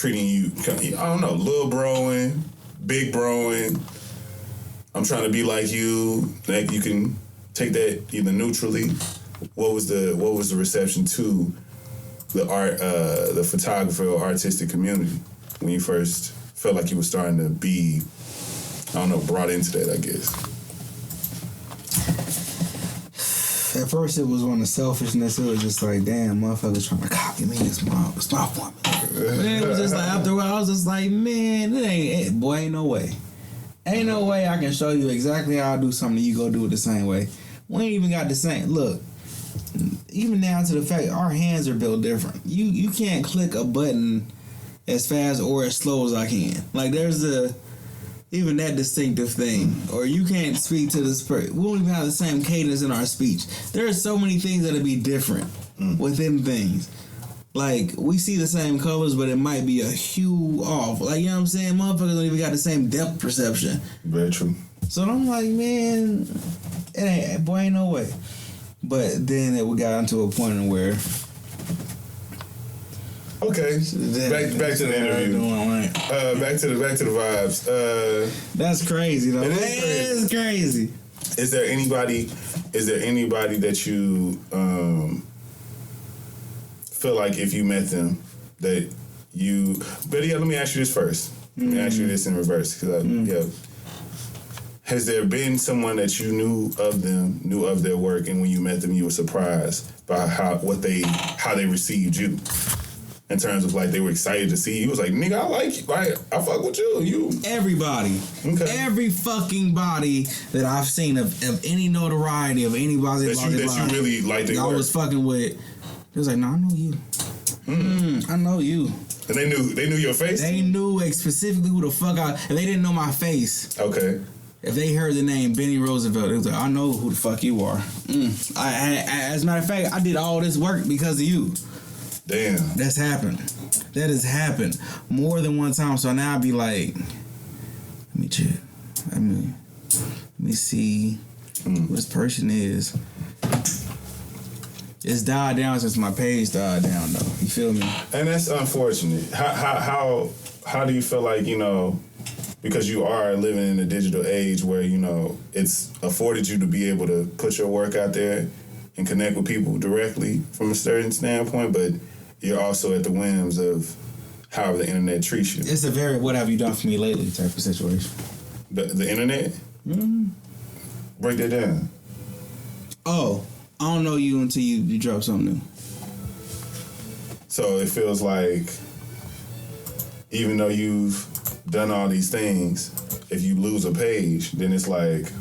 treating you, I don't know, little broing, big broing. I'm trying to be like you. Like you can take that either neutrally. What was the reception to the art, the photographer or artistic community when you first felt like you were starting to be, I don't know, brought into that, I guess? At first, it was on the selfishness. It was just like, damn, motherfuckers trying to copy me. It's my formula. It was just like, after a while, I was just like, man, ain't no way. Ain't no way I can show you exactly how I do something. You go do it the same way. We ain't even got the same. Look, even down to the fact our hands are built different. You can't click a button as fast or as slow as I can. Like there's even that distinctive thing. Or you can't speak to this person. We don't even have the same cadence in our speech. There are so many things that'll be different within things. Like, we see the same colors, but it might be a hue off. Like, you know what I'm saying? Motherfuckers don't even got the same depth perception. Very true. So I'm like, man, ain't no way. But then we got into a point where... Okay, back to the interview. Back to the vibes. That's crazy though. It's crazy. Is there anybody that you feel like if you met them that you? But yeah, let me ask you this first. Let me ask you this in reverse because has there been someone that you knew of their work, and when you met them, you were surprised by how they received you? In terms of like they were excited to see you. It was like, nigga, I like you. Like, I fuck with you. Everybody. Okay. Every fucking body that I've seen of any notoriety of anybody that you really liked their work. I was fucking with. It was like, no, I know you. I know you. And they knew your face? They knew specifically who the fuck and they didn't know my face. Okay. If they heard the name Bennierosevelt, it was like, I know who the fuck you are. As a matter of fact, I did all this work because of you. Damn. That's happened. That has happened more than one time. So now I'd be like, let me check. Let me see who this person is. It's died down since my page died down, though. You feel me? And that's unfortunate. How do you feel like, because you are living in a digital age where, it's afforded you to be able to put your work out there and connect with people directly from a certain standpoint, but you're also at the whims of how the internet treats you. It's a very what have you done for me lately type of situation. The internet? Mm-hmm. Break that down. Oh, I don't know you until you drop something new. So it feels like even though you've done all these things, if you lose a page, then it's like...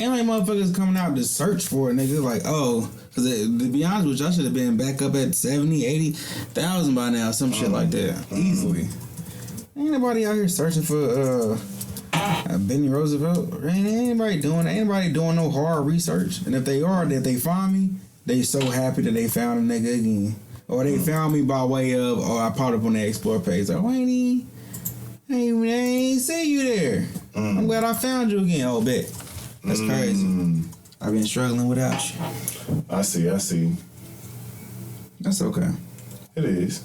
Ain't like motherfuckers coming out to search for it, nigga. Like, oh, because to be honest with you, I should have been back up at 70, 80,000 by now, some shit like that. Easily. Ain't nobody out here searching for Bennierosevelt. Ain't anybody doing no hard research. And if they are, that they find me, they so happy that they found a nigga again. Or they found me by way of, I popped up on the Explore page. Like, I ain't see you there. I'm glad I found you again. Oh, bet. That's crazy. I've been struggling without you. I see. That's okay. It is.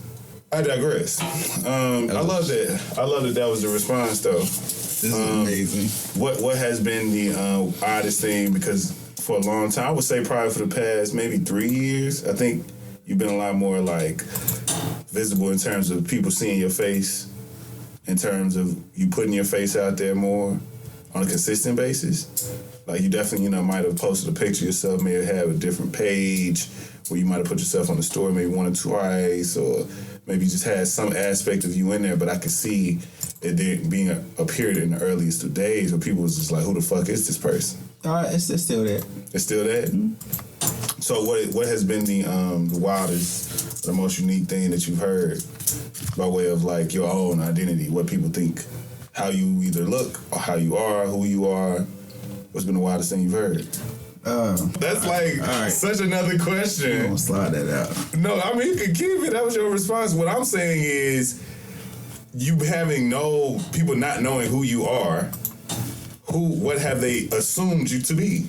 I digress. I love that. I love that was the response, though. This is amazing. What has been the oddest thing? Because for a long time, I would say probably for the past maybe 3 years, I think you've been a lot more like visible in terms of people seeing your face, in terms of you putting your face out there more on a consistent basis. Like you definitely, might have posted a picture of yourself, maybe have a different page where you might have put yourself on the story maybe one or twice, or maybe you just had some aspect of you in there, but I could see it being a period in the earliest of days where people was just like, who the fuck is this person? It's still there. It's still there? Mm-hmm. So what has been the wildest, the most unique thing that you've heard by way of like your own identity, what people think, how you either look or how you are, who you are? What's been the wildest thing you've heard? That's like such another question. You gonna slide that out? No, I mean you can keep it. That was your response. What I'm saying is, you having people not knowing who you are. What have they assumed you to be?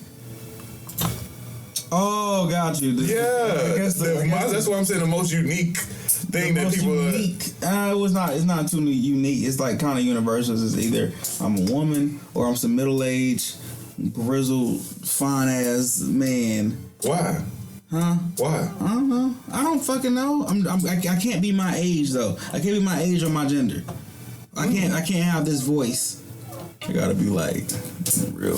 Oh, got you. That's what I'm saying. The most unique thing that people unique. It's not too unique. It's like kind of universal. It's either I'm a woman or I'm some middle-aged, grizzled, fine-ass man. Why? Huh? Why? I don't know. I don't fucking know. I can't be my age though. I can't be my age or my gender. I can't have this voice. I gotta be like real,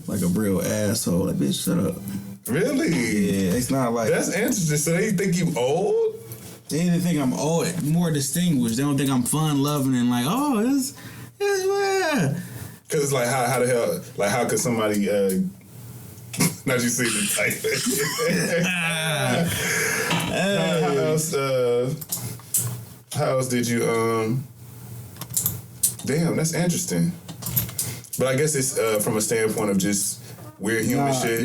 like a real asshole. Like, bitch, shut up. Really? Yeah, it's not like that's interesting. So they think you old? They didn't think I'm old, more distinguished. They don't think I'm fun loving and like, oh, it's well. Cause it's like how the hell, like how could somebody now you see the type. How else did you damn, that's interesting. But I guess it's from a standpoint of just weird human shit.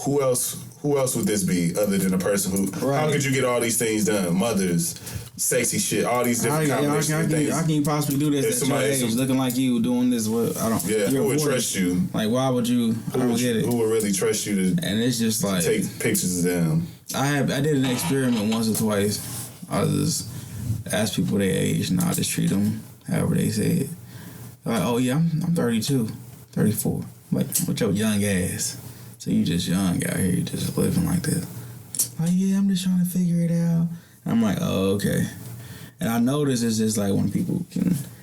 Who else would this be other than a person who? Right. How could you get all these things done? Mothers, sexy shit, all these different combinations of things. How can you possibly do this at your age, looking like you, doing this? I don't. Yeah, who would trust you? Like, why would you? I don't get it. Who would really trust you to? And it's just like take pictures of them. I did an experiment once or twice. I just ask people their age, and I just treat them however they say it. Like, oh yeah, I'm 32, 34. Like, with your young ass. So you just young out here, you just living like this. Oh yeah, I'm just trying to figure it out. And I'm like, oh, okay. And I notice it's just like when people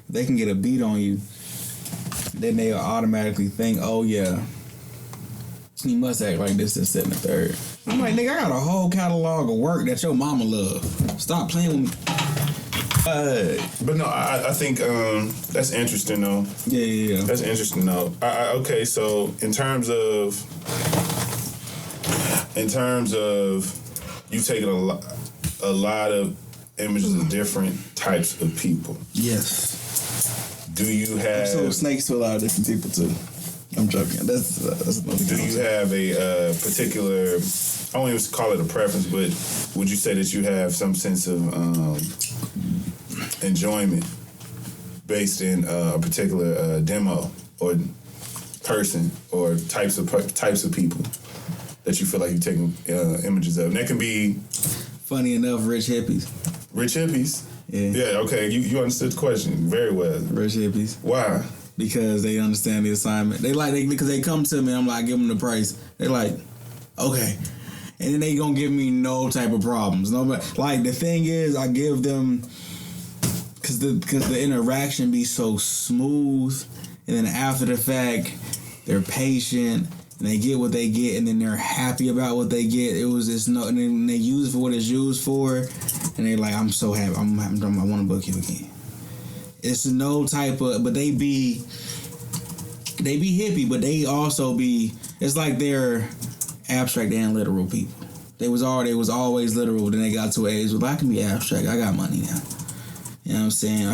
they can get a beat on you, then they'll automatically think, oh yeah, he must act like this, this, and the third. I'm like, nigga, I got a whole catalog of work that your mama love. Stop playing with me. But no, I think that's interesting though. Yeah. That's interesting though. Okay, so in terms of you taking a lot of images of different types of people. Yes. Do you have? I've sold snakes to a lot of different people too. I'm joking. That's another. Do you have a particular? I won't even call it a preference, but would you say that you have some sense of enjoyment based in a particular demo or person or types of people that you feel like you're taking images of? And that can be, funny enough, rich hippies. Rich hippies? Yeah. Yeah, okay. You understood the question very well. Rich hippies. Why? Because they understand the assignment. Because they come to me, I'm like, give them the price. They're like, okay. And then they gonna give me no type of problems. No, like the thing is, I give them because the interaction be so smooth, and then after the fact, they're patient and they get what they get, and then they're happy about what they get. It was just no, and then they use it for what it's used for, and they're like, I'm so happy. I want to book you again. It's no type of, but they be hippie, but they also be. It's like they're abstract and literal people. They was always literal. Then they got to an age where I can be abstract. I got money now. You know what I'm saying?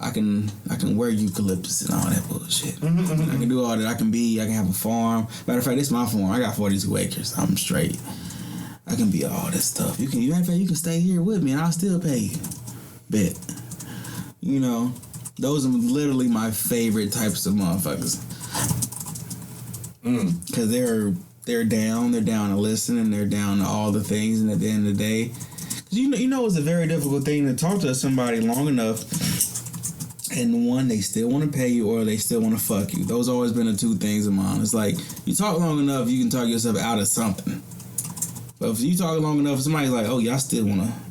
I can wear eucalyptus and all that bullshit. I can do all that. I can have a farm. Matter of fact, this is my farm. I got 42 acres. I'm straight. I can be all this stuff. You can stay here with me and I'll still pay you. Bet. You know, those are literally my favorite types of motherfuckers. Because they're down to listen, and they're down to all the things, and at the end of the day, you know it's a very difficult thing to talk to somebody long enough, and one, they still want to pay you or they still want to fuck you. Those always been the two things of mine. It's like, you talk long enough, you can talk yourself out of something. But if you talk long enough, somebody's like, oh yeah, I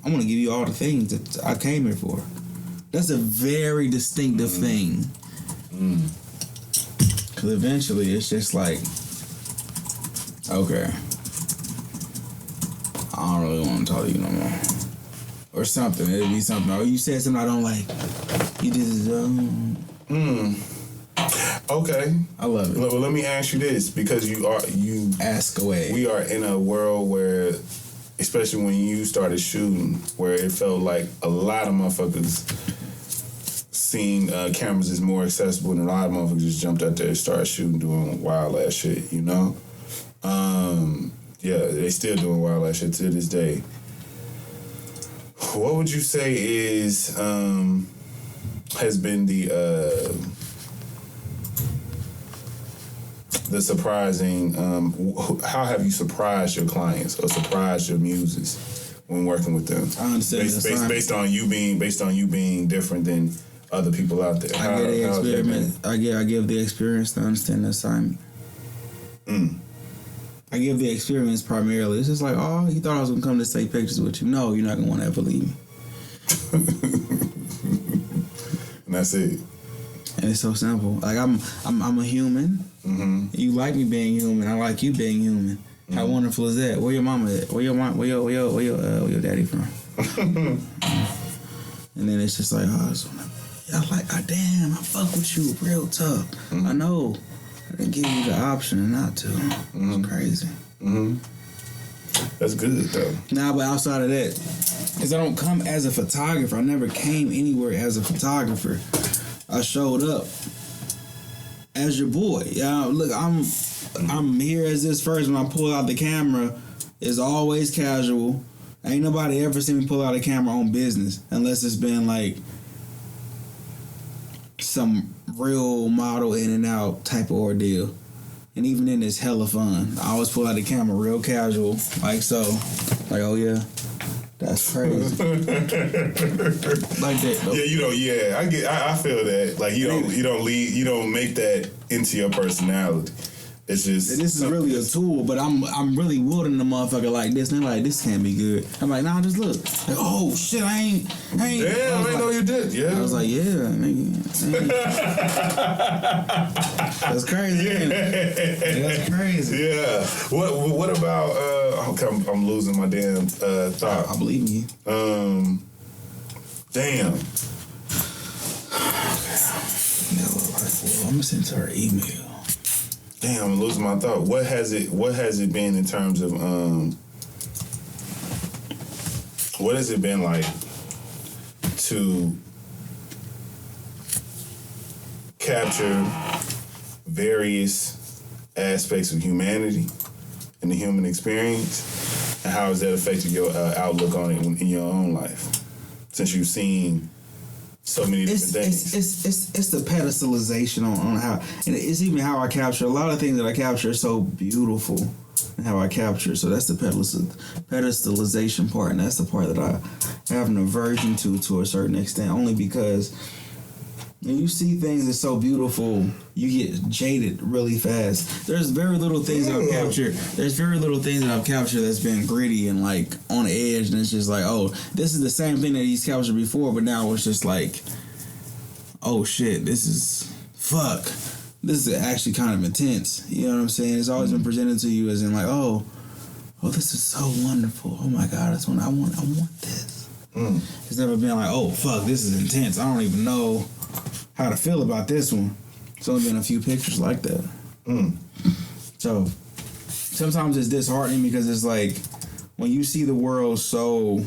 want to give you all the things that I came here for. That's a very distinctive thing. Because eventually it's just like, okay, I don't really want to talk to you no more. Or something. It'd be something. Oh, you said something I don't like. You did this. Okay. I love it. Well, let me ask you this, because you ask away. We are in a world where, especially when you started shooting, where it felt like a lot of motherfuckers seen cameras as more accessible, and a lot of motherfuckers just jumped out there and started shooting, doing wild ass shit, you know? Yeah, they still doing wild ass shit to this day. What would you say is has been the the surprising. How have you surprised your clients or surprised your muses when working with them? I understand based on you being different than other people out there. I get the experiment. I give the experience to understand the assignment. I give the experience primarily. It's just like, oh, you thought I was gonna come to take pictures with you. No, you're not gonna want to ever leave me. And that's it. And it's so simple. Like I'm a human. Mm-hmm. You like me being human. I like you being human. Mm-hmm. How wonderful is that? Where your mama at? Where your daddy from? And then it's just like, oh, damn, I fuck with you real tough. Mm-hmm. I know. I didn't give you the option not to. Mm-hmm. It's crazy. Mm-hmm. That's good though. Nah, but outside of that, because I don't come as a photographer. I never came anywhere as a photographer. I showed up as your boy. Look, I'm here as this first. When I pull out the camera, it's always casual. Ain't nobody ever seen me pull out a camera on business unless it's been like some real model in and out type of ordeal. And even then, it's hella fun. I always pull out the camera real casual, like so. Like, oh yeah, that's crazy. Like that. Though. Yeah, I feel that. Like you don't make that into your personality. It's just this is really a tool, but I'm really wielding the motherfucker like this, and they're like, this can't be good. I'm like, nah, just look. Like, oh shit, I ain't. Damn, I didn't know you did. Yeah, I was like, yeah, nigga. That's crazy. Yeah. That's crazy. Yeah. What about? I'm losing my damn thought. I believe in you. Damn. I'm gonna send her an email. Damn, I'm losing my thought. What has it been in terms of what has it been like to capture various aspects of humanity and the human experience, and how has that affected your outlook on it in your own life since you've seen so many different things? It's the pedestalization on how, and it's even how I capture. A lot of things that I capture are so beautiful and how I capture. So that's the pedestalization part, and that's the part that I have an aversion to a certain extent, only because when you see things that's so beautiful, you get jaded really fast. There's very little things that I've captured. There's very little things that I've captured that's been gritty and like on the edge, and it's just like, oh, this is the same thing that he's captured before, but now it's just like, oh shit, this is fuck. This is actually kind of intense. You know what I'm saying? It's always been presented to you as in like, oh, this is so wonderful. Oh my god, I want this. It's never been like, oh fuck, this is intense. I don't even know how to feel about this one. It's only been a few pictures like that. So sometimes it's disheartening because it's like when you see the world so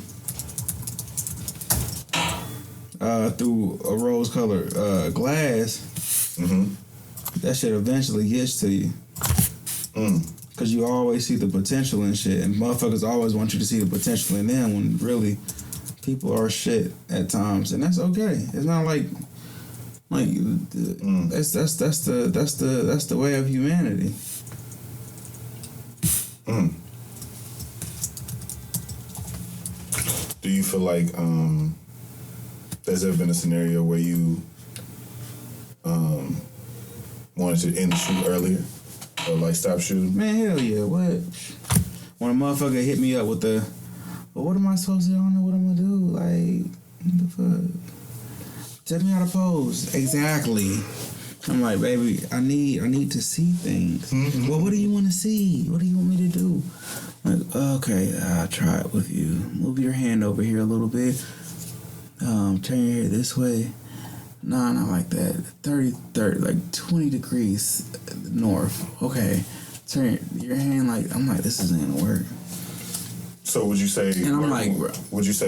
through a rose-colored glass, that shit eventually gets to you. Because you always see the potential in shit, and motherfuckers always want you to see the potential in them when really people are shit at times, and that's okay. It's not like that's the way of humanity. Do you feel like there's ever been a scenario where you wanted to end the shoot earlier or like stop shooting? Man, hell yeah! What? When a motherfucker hit me up with the, well, what am I supposed to do? I don't know what I'm gonna do. Like, what the fuck? Tell me how to pose. Exactly. I'm like, baby, I need to see things. Well, what do you want to see? What do you want me to do? Like, okay, I'll try it with you. Move your hand over here a little bit. Turn your head this way. No, not like that. 30, like 20 degrees north. Okay. Turn your hand like, I'm like, this isn't gonna work. So would you say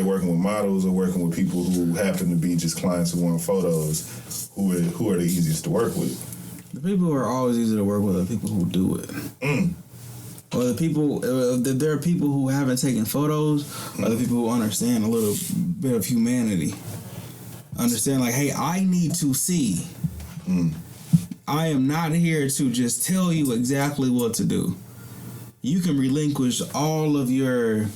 working with models or working with people who happen to be just clients who want photos, who are the easiest to work with? The people who are always easy to work with are the people who do it. Or the people, there are people who haven't taken photos, or the people who understand a little bit of humanity. Understand, like, hey, I need to see. I am not here to just tell you exactly what to do. You can relinquish all of your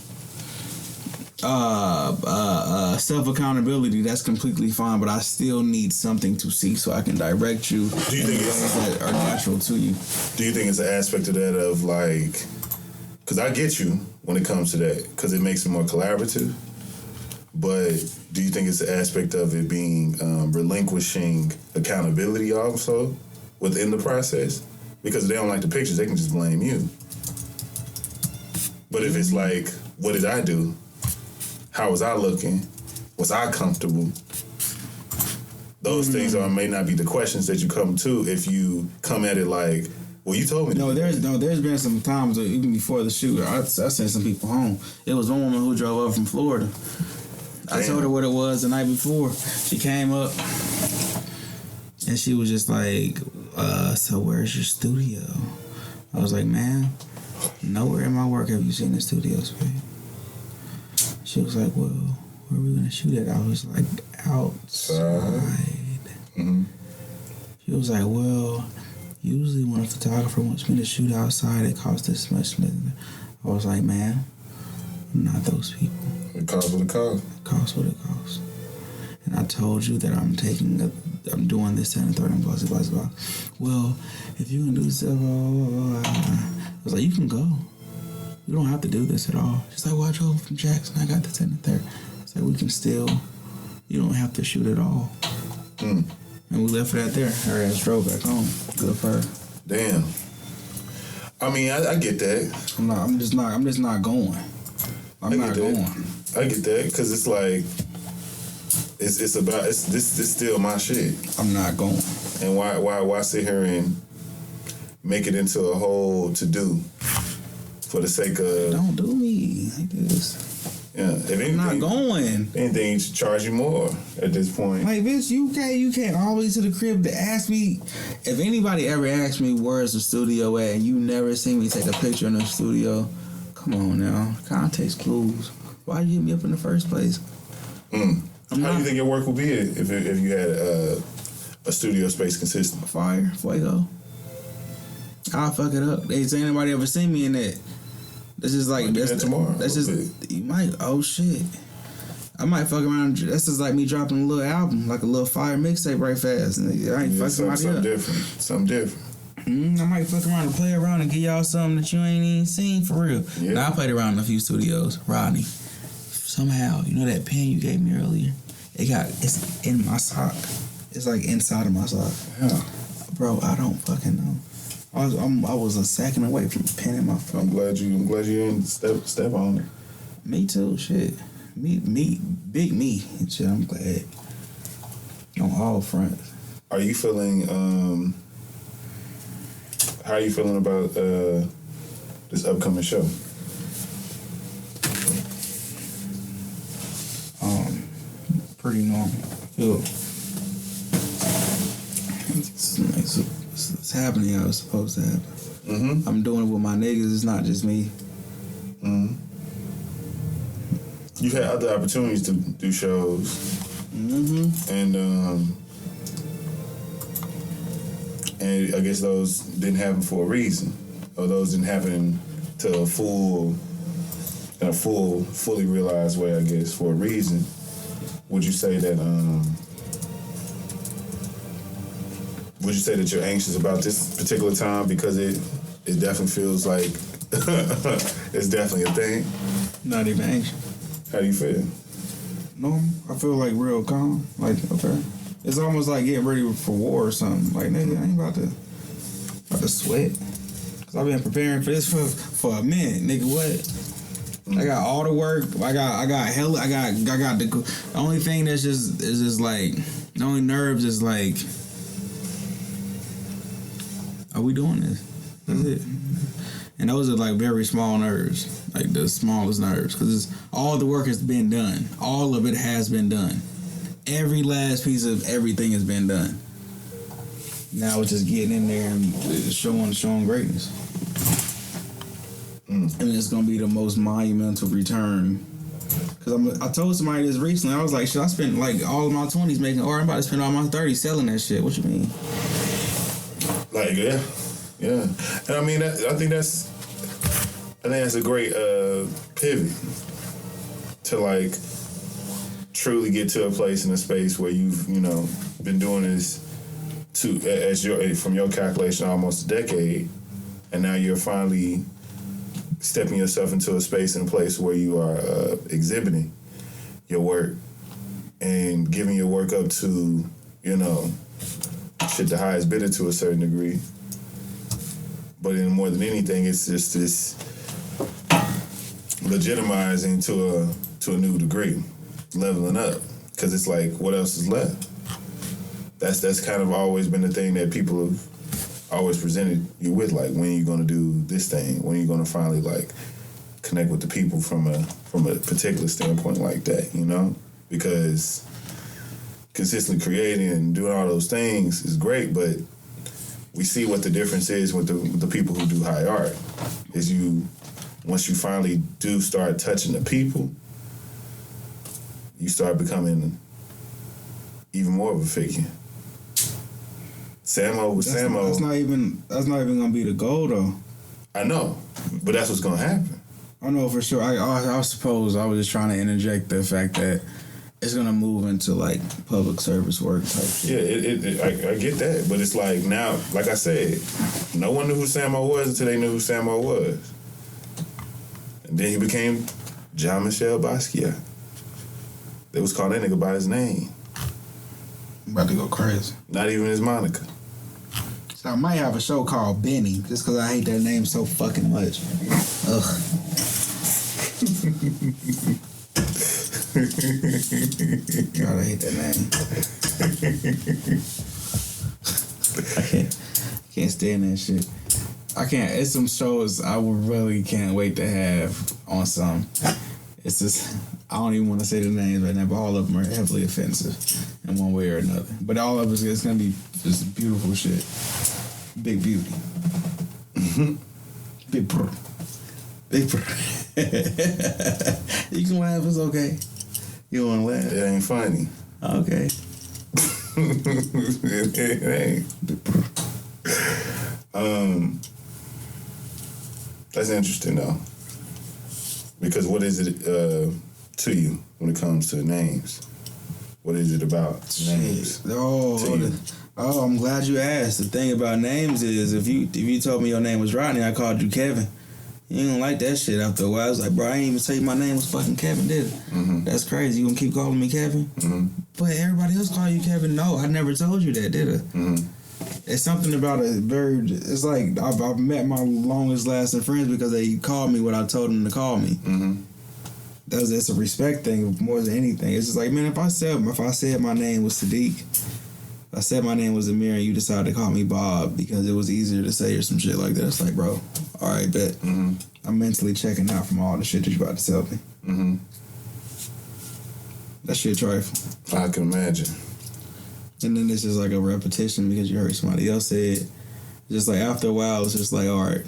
self accountability. That's completely fine, but I still need something to see so I can direct you. Do you think it's that are natural to you? Do you think it's an aspect of that of like, because I get you when it comes to that, because it makes it more collaborative. But do you think it's an aspect of it being relinquishing accountability also within the process? Because if they don't like the pictures, they can just blame you. But if it's like, what did I do? How was I looking? Was I comfortable? Those things may not be the questions that you come to if you come at it like, well, you told me. There's been some times even before the shoot, I sent some people home. It was one woman who drove up from Florida. I told her what it was the night before. She came up and she was just like, so where's your studio? I was like, man, nowhere in my work have you seen the studio space. She was like, well, where are we gonna shoot at? I was like, outside. Mm-hmm. She was like, well, usually when a photographer wants me to shoot outside, it costs this much. I was like, man, I'm not those people. It costs what it costs. It costs what it costs. And I told you that I'm doing this and the third and blah, blah, blah, blah. Well, if you can do stuff, blah, blah, blah. I was like, you can go. You don't have to do this at all. She's like, well, I drove from Jackson. I got this and the third. It's like, we can still, you don't have to shoot at all. And we left it at there. Her ass drove back home. Good for her. Damn. I mean, I get that. I'm just not going. I'm not going. I get that because it's like it's about this still my shit. I'm not going. And why sit here and make it into a whole to do for the sake of don't do me like this. Yeah, if anything, I'm not going. Anything you should charge you more at this point. Like, bitch, you can't always to the crib to ask me. If anybody ever asked me where's the studio at and you never seen me take a picture in the studio, come on now. Context clues. Why you hit me up in the first place? How do you think your work would be if you had a studio space consistent? Fire, fuego. I'll fuck it up. Ain't anybody ever seen me in that. That's just like that's tomorrow. That's just you might. Oh shit. I might fuck around. That's just like me dropping a little album, like a little fire mixtape right fast. And I ain't fucking somebody up. Something different. I might fuck around and play around and give y'all something that you ain't even seen for real. Yeah. Now I played around in a few studios. Rodney, somehow, you know that pen you gave me earlier? It's in my sock. It's like inside of my sock. Yeah. Bro, I don't fucking know. I was a second away from pinning my phone. I'm glad you didn't step on it. Me too, shit. Me, big me and shit. I'm glad. On all fronts. Are you feeling? How are you feeling about this upcoming show? Pretty normal. It's happening how it's supposed to happen. Mm-hmm. I'm doing it with my niggas. It's not just me. Mm-hmm. You've had other opportunities to do shows. Mm-hmm. And I guess those didn't happen for a reason, or those didn't happen to a fully realized way. I guess for a reason. Would you say that? Would you say that you're anxious about this particular time because it definitely feels like it's definitely a thing? Not even anxious. How do you feel? Normal. I feel like real calm. Like, okay. It's almost like getting ready for war or something. Like, nigga, I ain't about to sweat. Cause I've been preparing for this for a minute, nigga. What? I got all the work. I got the only thing that's just like the only nerves is like, are we doing this? That's it. And those are like very small nerves, like the smallest nerves, because all the work has been done. All of it has been done. Every last piece of everything has been done. Now it's just getting in there and showing greatness. And it's gonna be the most monumental return. Cause I told somebody this recently. I was like, shit, I spent like all of my 20s making art. I'm about to spend all my 30s selling that shit. What you mean? Like, yeah. And I mean, I think that's a great pivot to like truly get to a place in a space where you've been doing this from your calculation almost a decade, and now you're finally stepping yourself into a space and a place where you are exhibiting your work and giving your work up to the highest bidder to a certain degree. But in more than anything, it's just this legitimizing to a new degree, leveling up, because it's like, what else is left? That's kind of always been the thing that people have always presented you with, like, when are you going to do this thing? When are you going to finally like connect with the people from a particular standpoint like that? Because consistently creating and doing all those things is great, but we see what the difference is with the people who do high art. Is once you finally do start touching the people, you start becoming even more of a figure. Samo. That's not even gonna be the goal though. I know, but that's what's gonna happen. I know for sure. I suppose I was just trying to interject the fact that it's gonna move into like public service work type shit. Yeah, I get that, but it's like now, like I said, no one knew who Samo was until they knew who Samo was, and then he became Jean-Michel Basquiat. They was calling that nigga by his name. I'm about to go crazy. Not even his moniker. So I might have a show called Benny, just because I hate that name so fucking much. Ugh. God, I hate that name. I can't stand that shit. I can't. It's some shows I really can't wait to have on some. It's just, I don't even want to say the names right now, but all of them are heavily offensive in one way or another. But all of it's going to be just beautiful shit. Big beauty. Big purr. Big purr. You can laugh, it's okay. You want to laugh? It ain't funny. Okay. It ain't. Big purr. That's interesting though. Because what is it to you when it comes to names? What is it about names? Oh, I'm glad you asked. The thing about names is if you told me your name was Rodney, I called you Kevin. You don't like that shit after a while. I was like, bro, I ain't even tell you my name was fucking Kevin, did it? Mm-hmm. That's crazy. You gonna keep calling me Kevin? Mm-hmm. But everybody else call you Kevin. No, I never told you that, did I? Mm-hmm. It's something about it's like I've met my longest lasting friends because they called me what I told them to call me. Mm-hmm. That's a respect thing more than anything. It's just like, man, if I said my name was Sadiq, if I said my name was Amir and you decided to call me Bob because it was easier to say or some shit like that, it's like, bro, all right, bet. Mm-hmm. I'm mentally checking out from all the shit that you about to tell me. Mm-hmm. That shit trifle. I can imagine. And then it's just like a repetition because you heard somebody else say it. Just like after a while, it's just like, all right,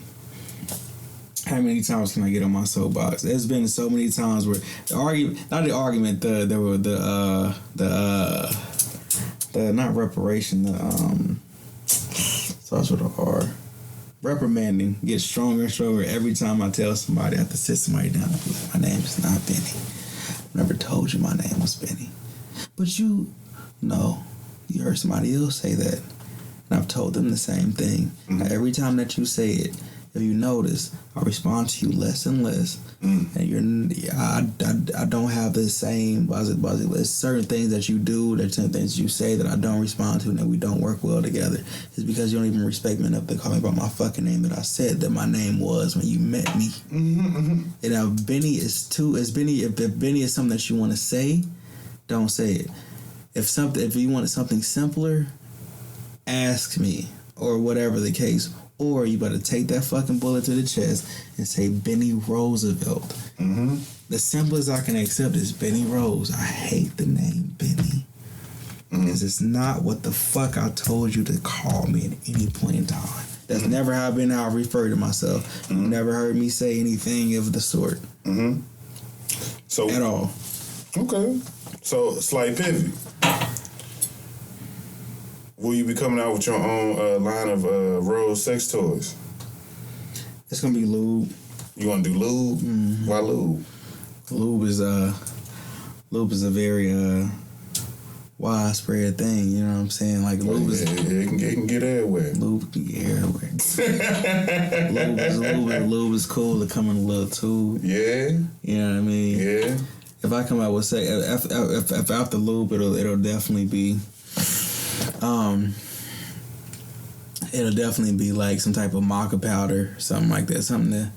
how many times can I get on my soapbox? There's been so many times where not reparation, starts with a R. Reprimanding gets stronger and stronger every time I tell somebody. I have to sit somebody down and be like, my name is not Benny. I never told you my name was Benny. But you heard somebody else say that. And I've told them the same thing. Mm-hmm. Now, every time that you say it, if you notice, I respond to you less and less. And I don't have the same there's certain things that you do, there's certain things you say that I don't respond to and that we don't work well together. It's because you don't even respect me enough to call me by my fucking name that I said that my name was when you met me. Mm-hmm. And if Benny is if Benny is something that you want to say, don't say it. If you wanted something simpler, ask me or whatever the case. Or you better take that fucking bullet to the chest and say Benny Roosevelt. Mm-hmm. The simplest I can accept is Benny Rose. I hate the name Benny. Because it's not what the fuck I told you to call me at any point in time. That's never been how I refer to myself. Mm-hmm. You never heard me say anything of the sort. Mm-hmm. So at all. Okay. So slight pivot. Will you be coming out with your own line of Rose sex toys? It's gonna be lube. You want to do lube? Mm-hmm. Why lube? Lube is a very widespread thing. You know what I'm saying? Like lube is. It can get everywhere. Lube can get everywhere. lube is cool to come in a little tube. Yeah. You know what I mean? Yeah. If I come out with sex, if after lube, it'll definitely be. It'll definitely be like some type of maca powder, something like that, something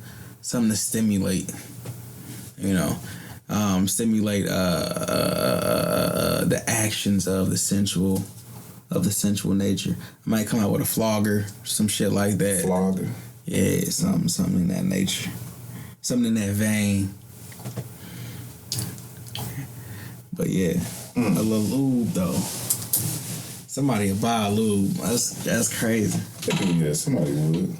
to stimulate, you know, stimulate the actions of the sensual nature. I might come out with a flogger, some shit like that. Flogger. Yeah, something in that nature, something in that vein. But yeah, a little lube though. Somebody would buy a lube. That's crazy. Yeah, somebody would.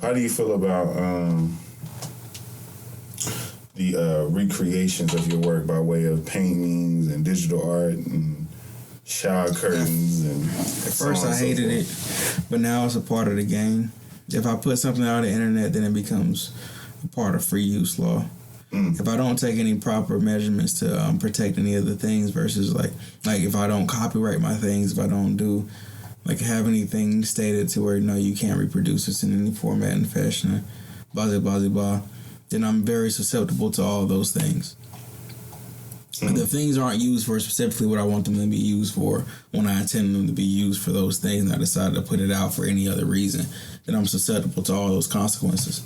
How do you feel about the recreations of your work by way of paintings and digital art and shower curtains? And at first I hated it, but now it's a part of the game. If I put something out on the internet, then it becomes a part of free use law. If I don't take any proper measurements to protect any of the things versus like if I don't copyright my things, if I don't do have anything stated to where no, you can't reproduce this in any format and fashion, blah blah blah blah, then I'm very susceptible to all of those things. If the things aren't used for specifically what I want them to be used for, when I intend them to be used for those things, and I decided to put it out for any other reason, then I'm susceptible to all those consequences.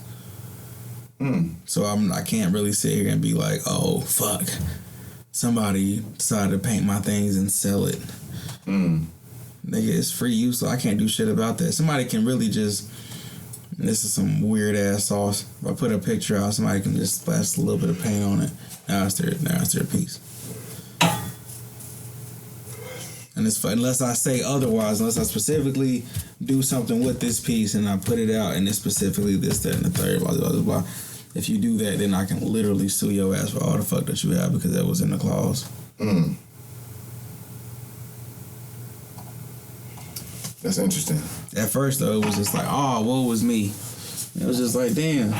So I can't really sit here and be like, oh fuck, somebody decided to paint my things and sell it. Nigga, it's free use, so I can't do shit about that. Somebody can really just, this is some weird ass sauce. If I put a picture out, somebody can just splash a little bit of paint on it. Now it's their piece. And it's unless I say otherwise, unless I specifically do something with this piece and I put it out and it's specifically this, that, and the third, blah, blah, blah, blah. If you do that, then I can literally sue your ass for all the fuck that you have because that was in the clause. That's interesting. At first, though, it was just like, oh, woe was me. It was just like, damn,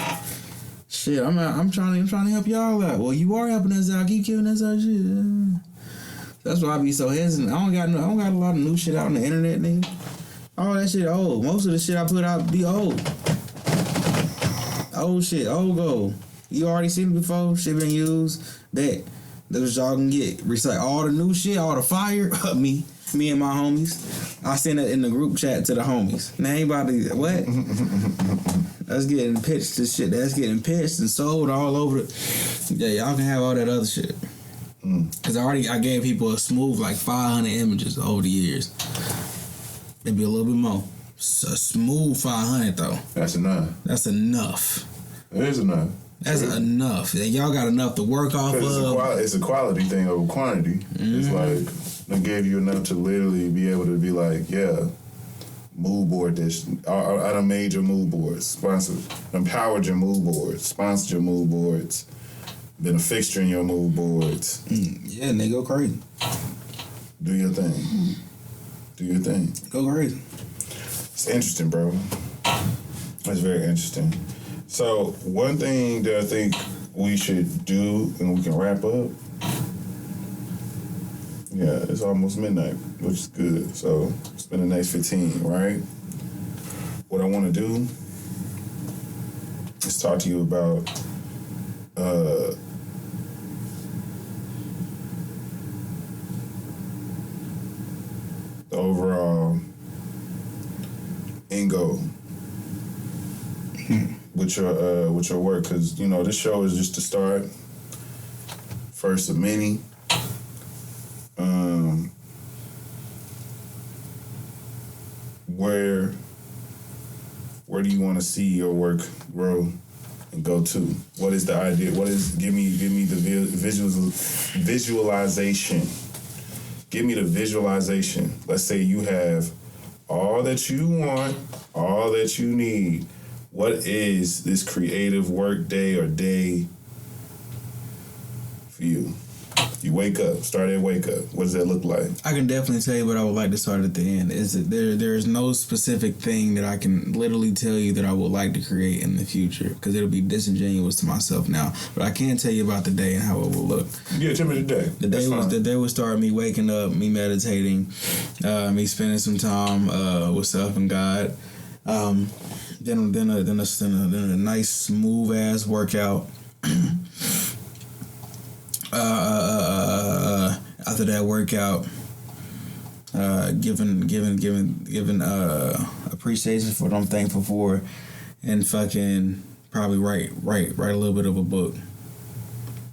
shit, I'm trying to help y'all out. Well, you are helping us out. Keep giving us our shit. That's why I be so hesitant. I don't got a lot of new shit out on the internet, nigga. All that shit old. Most of the shit I put out be old. Old shit, old gold. You already seen it before. Shit been used. That's what y'all can get. Recycle all the new shit, all the fire. Me and my homies. I send it in the group chat to the homies. Now anybody, what? That's getting pitched. This shit that's getting pitched and sold all over. Yeah, y'all can have all that other shit. Cause I gave people a smooth 500 images over the years. Maybe a little bit more. A smooth 500 though. That's enough. That's enough. It is enough. That's enough. Y'all got enough to work off of. It's a quality thing over quantity. It's like they gave you enough to literally be able to be like, yeah, mood board this. I done made your mood boards. Sponsored. Empowered your mood boards. Sponsored your mood boards. Been a fixture in your mood boards. Yeah, they go crazy. Do your thing. Do your thing. Go crazy. It's interesting, bro. It's very interesting. So, one thing that I think we should do, and we can wrap up. Yeah, it's almost midnight, which is good. So, spend the next 15, right? What I want to do is talk to you about the overall end goal with your work, because this show is just the start, first of many. Where do you want to see your work grow and go to? What is the idea? Give me the visualization. Give me the visualization. Let's say you have all that you want, all that you need. What is this creative work day or day for you? You wake up. Start at wake up. What does that look like? I can definitely tell you what I would like to start at the end. Is that there's no specific thing that I can literally tell you that I would like to create in the future, because it'll be disingenuous to myself now. But I can tell you about the day and how it will look. Yeah, tell me the day. The day would start me waking up, me meditating, me spending some time with self and God. Then a nice smooth ass workout. After that workout, giving appreciation for what I'm thankful for, and fucking probably write a little bit of a book.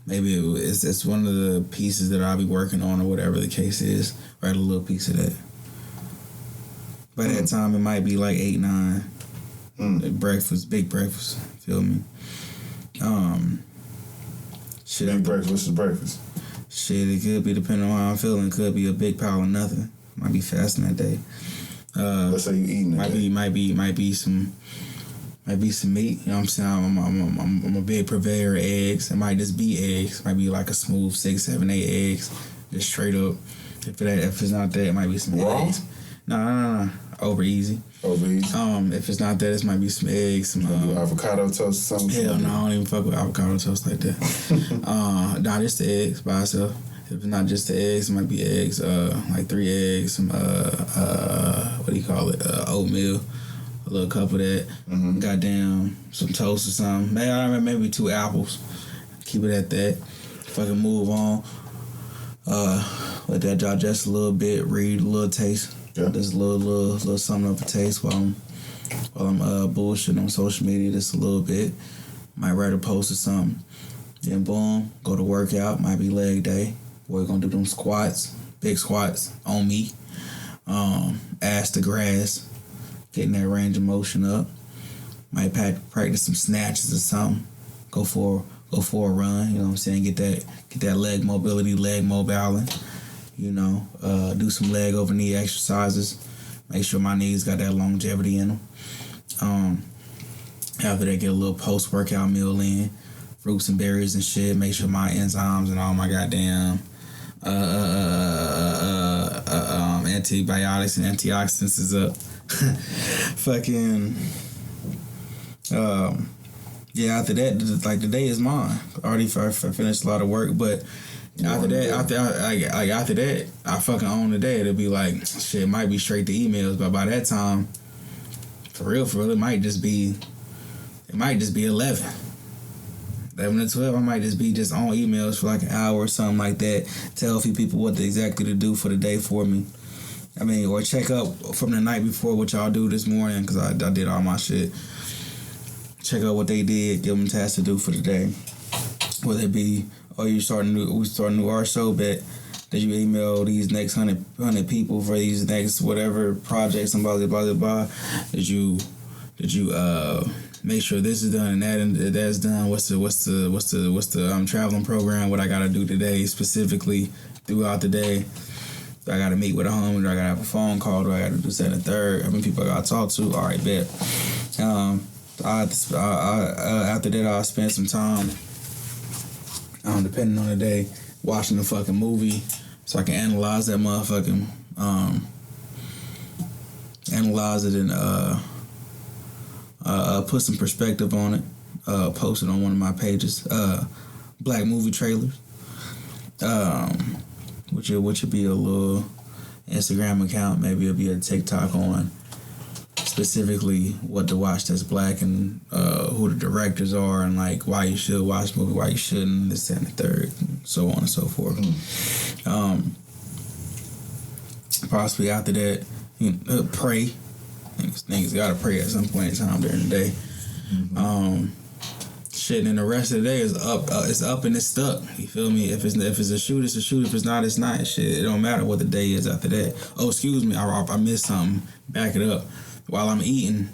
Maybe it's one of the pieces that I'll be working on, or whatever the case is. Write a little piece of that. By that time, it might be like 8, 9. Big breakfast. Feel me? Shit. Big breakfast. What's the breakfast? Shit, it could be, depending on how I'm feeling. It could be a big pile of nothing. Might be fasting that day. Let's say you eating that day. Might be some meat. You know what I'm saying? I'm a big purveyor of eggs. It might just be eggs. Might be like a smooth 6, 7, 8 eggs, just straight up. If it's not that, it might be some raw? eggs. No. Over easy. If it's not that, it might be some eggs, some avocado toast or something. Hell no, I don't even fuck with avocado toast like that. Nah, just the eggs by itself. If it's not just the eggs, it might be eggs, like 3 eggs, some what do you call it? Oatmeal, a little cup of that. Goddamn, some toast or something. Maybe 2 apples. Keep it at that. Fucking move on. Let that digest a little bit. Read a little taste. Yeah. Just a little something of a taste while I'm bullshitting on social media just a little bit. Might write a post or something. Then boom, go to workout. Might be leg day. We're gonna do them squats, big squats on me. Ass to grass, getting that range of motion up. Might practice some snatches or something. Go for a run. You know what I'm saying? Get that leg mobility, leg mobiling. You know, do some leg over knee exercises. Make sure my knees got that longevity in them. After that, get a little post-workout meal in. Fruits and berries and shit. Make sure my enzymes and all my goddamn antibiotics and antioxidants is up. Fucking... yeah, after that, like, the day is mine. I finished a lot of work, but... After that, I fucking own the day. It'll be like, shit, it might be straight to emails, but by that time, for real, it might just be 11 to 12. I might just be on emails for like an hour or something like that. Tell a few people what exactly to do for the day for me. I mean, or check up from the night before what y'all do this morning, because I did all my shit. Check out what they did, give them tasks to do for the day. Whether it be, we start a new art show, bet that you email these next 100 people for these next whatever projects and blah blah blah blah. Did you make sure this is done and that's done? What's the traveling program? What I gotta do today specifically throughout the day? Do I gotta meet with a homie? Do I gotta have a phone call? Do I gotta do this and a third? How many people I gotta talk to? All right, bet. After that, I'll spend some time. Depending on the day, watching a fucking movie, so I can analyze that motherfucking, analyze it and put some perspective on it. Post it on one of my pages. Black movie trailers, which would be a little Instagram account. Maybe it'll be a TikTok on specifically what to watch that's black and who the directors are and like why you should watch the movie, why you shouldn't, this and the third, and so on and so forth. Possibly after that, pray. Niggas gotta pray at some point in time during the day. Shit, and the rest of the day is up. It's up and it's stuck. You feel me? If it's a shoot, it's a shoot. If it's not, it's not. Shit, it don't matter what the day is after that. Oh, excuse me, I missed something. Back it up. While I'm eating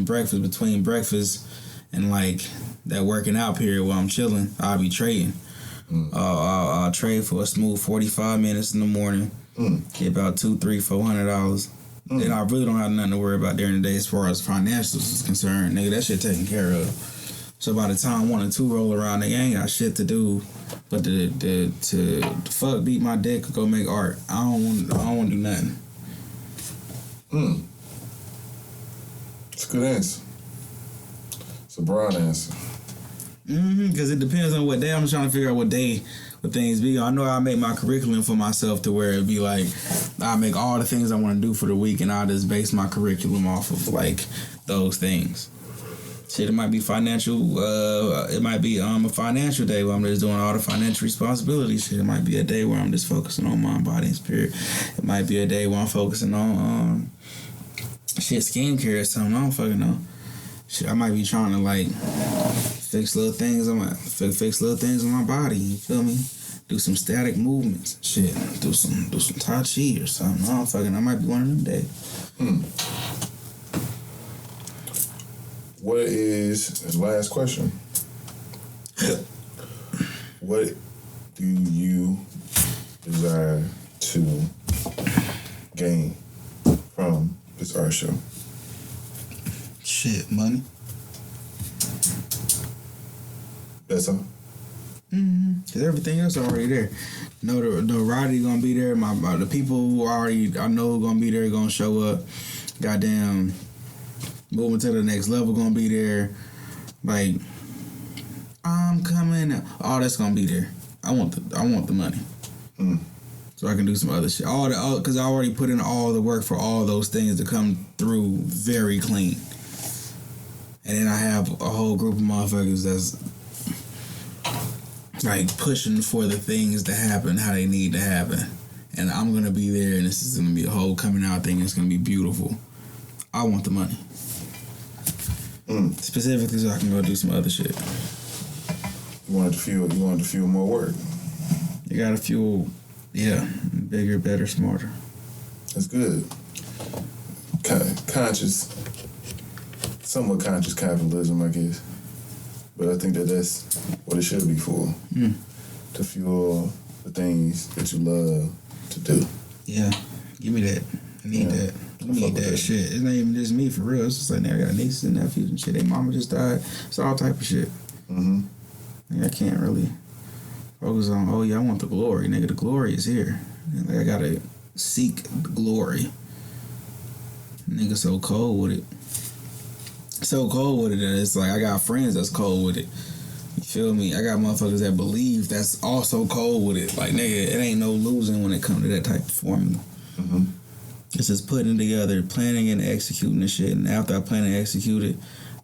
breakfast, between breakfast and like that working out period while I'm chilling, I'll be trading. I'll trade for a smooth 45 minutes in the morning. Get about $200, $300, $400. Then I really don't have nothing to worry about during the day as far as financials is concerned. Nigga, that shit taken care of. So by the time 1 or 2 roll around, they ain't got shit to do but to fuck, beat my dick, or go make art. I don't want to do nothing. It's a good answer. It's a broad answer. Because it depends on what day. I'm trying to figure out what day would things be. I know I make my curriculum for myself to where it'd be like I make all the things I want to do for the week, and I just base my curriculum off of like those things. Shit, it might be financial. It might be a financial day where I'm just doing all the financial responsibilities. Shit, it might be a day where I'm just focusing on mind, body, and spirit. It might be a day where I'm focusing on skincare or something. I don't fucking know. Shit, I might be trying to like fix little things on my body. You feel me? Do some static movements. Shit, do some Tai Chi or something. I don't fucking. I might be one of them days. What is the last question? What do you desire to gain from this art show? Shit, money. That's all? Cause everything else is already there. No, the notoriety gonna be there. The people who already I know gonna be there gonna show up. Goddamn, moving to the next level gonna be there. Like, I'm coming. All that's gonna be there. I want the money. So I can do some other shit. Cause I already put in all the work for all those things to come through very clean. And then I have a whole group of motherfuckers that's like pushing for the things to happen how they need to happen. And I'm gonna be there, and this is gonna be a whole coming out thing. It's gonna be beautiful. I want the money. Specifically so I can go do some other shit. You wanted to fuel more work. You gotta fuel, bigger, better, smarter. That's good. Somewhat conscious capitalism, I guess. But I think that's what it should be for. To fuel the things that you love to do. Yeah. Give me that. I need that. I need that shit. It's not even just me, for real. It's just like, now I got nieces and nephews and shit. Their mama just died. It's all type of shit. I can't really focus on, I want the glory. Nigga, the glory is here. And like, I gotta seek the glory. Nigga so cold with it. So cold with it that it's like I got friends that's cold with it. You feel me? I got motherfuckers that believe that's also cold with it. Like, nigga, it ain't no losing when it comes to that type of formula. It's just putting it together, planning and executing the shit. And after I plan and execute it,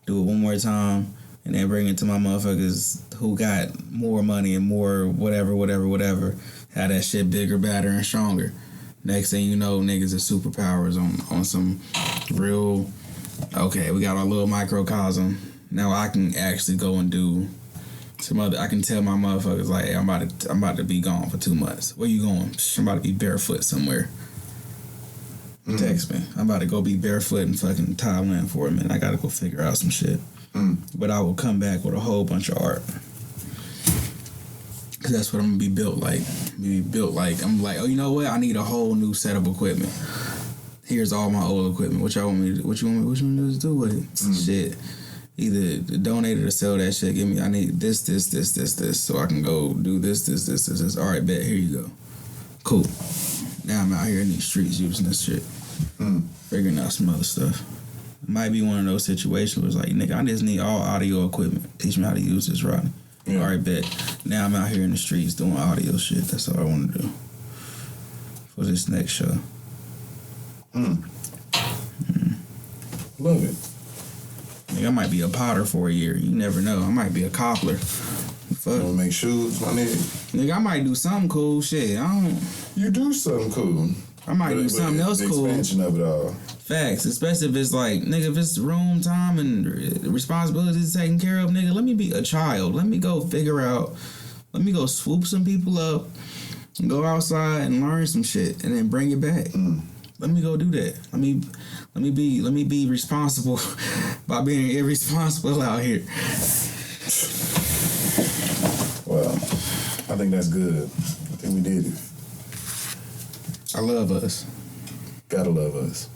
do it one more time, and then bring it to my motherfuckers who got more money and more whatever. Have that shit bigger, badder, and stronger. Next thing you know, niggas are superpowers on some real. Okay, we got our little microcosm. Now I can actually go and do some other. I can tell my motherfuckers like, hey, I'm about to be gone for 2 months. Where you going? I'm about to be barefoot somewhere. Text me. I'm about to go be barefoot in fucking Thailand for a minute. I gotta go figure out some shit. But I will come back with a whole bunch of art. Cause that's what I'm gonna be built like. I'm like, you know what? I need a whole new set of equipment. Here's all my old equipment. What you want me to do with it? Shit. Either donate it or sell that shit. I need this, so I can go do this. All right, bet. Here you go. Cool. Now I'm out here in these streets using this shit. Figuring out some other stuff. It might be one of those situations where it's like, nigga, I just need all audio equipment. Teach me how to use this, Rodney. All right, bet. Now I'm out here in the streets doing audio shit. That's all I want to do for this next show. Love it. Nigga, I might be a potter for a year. You never know. I might be a cobbler. Fuck. You wanna make shoes, my nigga? Nigga, I might do something cool. Shit, You do something cool. I might do something else cool. Expansion of it all. Facts, especially if it's like, nigga, if it's room, time, and responsibilities taken care of, nigga, let me be a child. Let me go figure out. Let me go swoop some people up, and go outside and learn some shit, and then bring it back. Let me go do that. Let me be responsible by being irresponsible out here. Well, I think that's good. I think we did it. I love us. Gotta love us.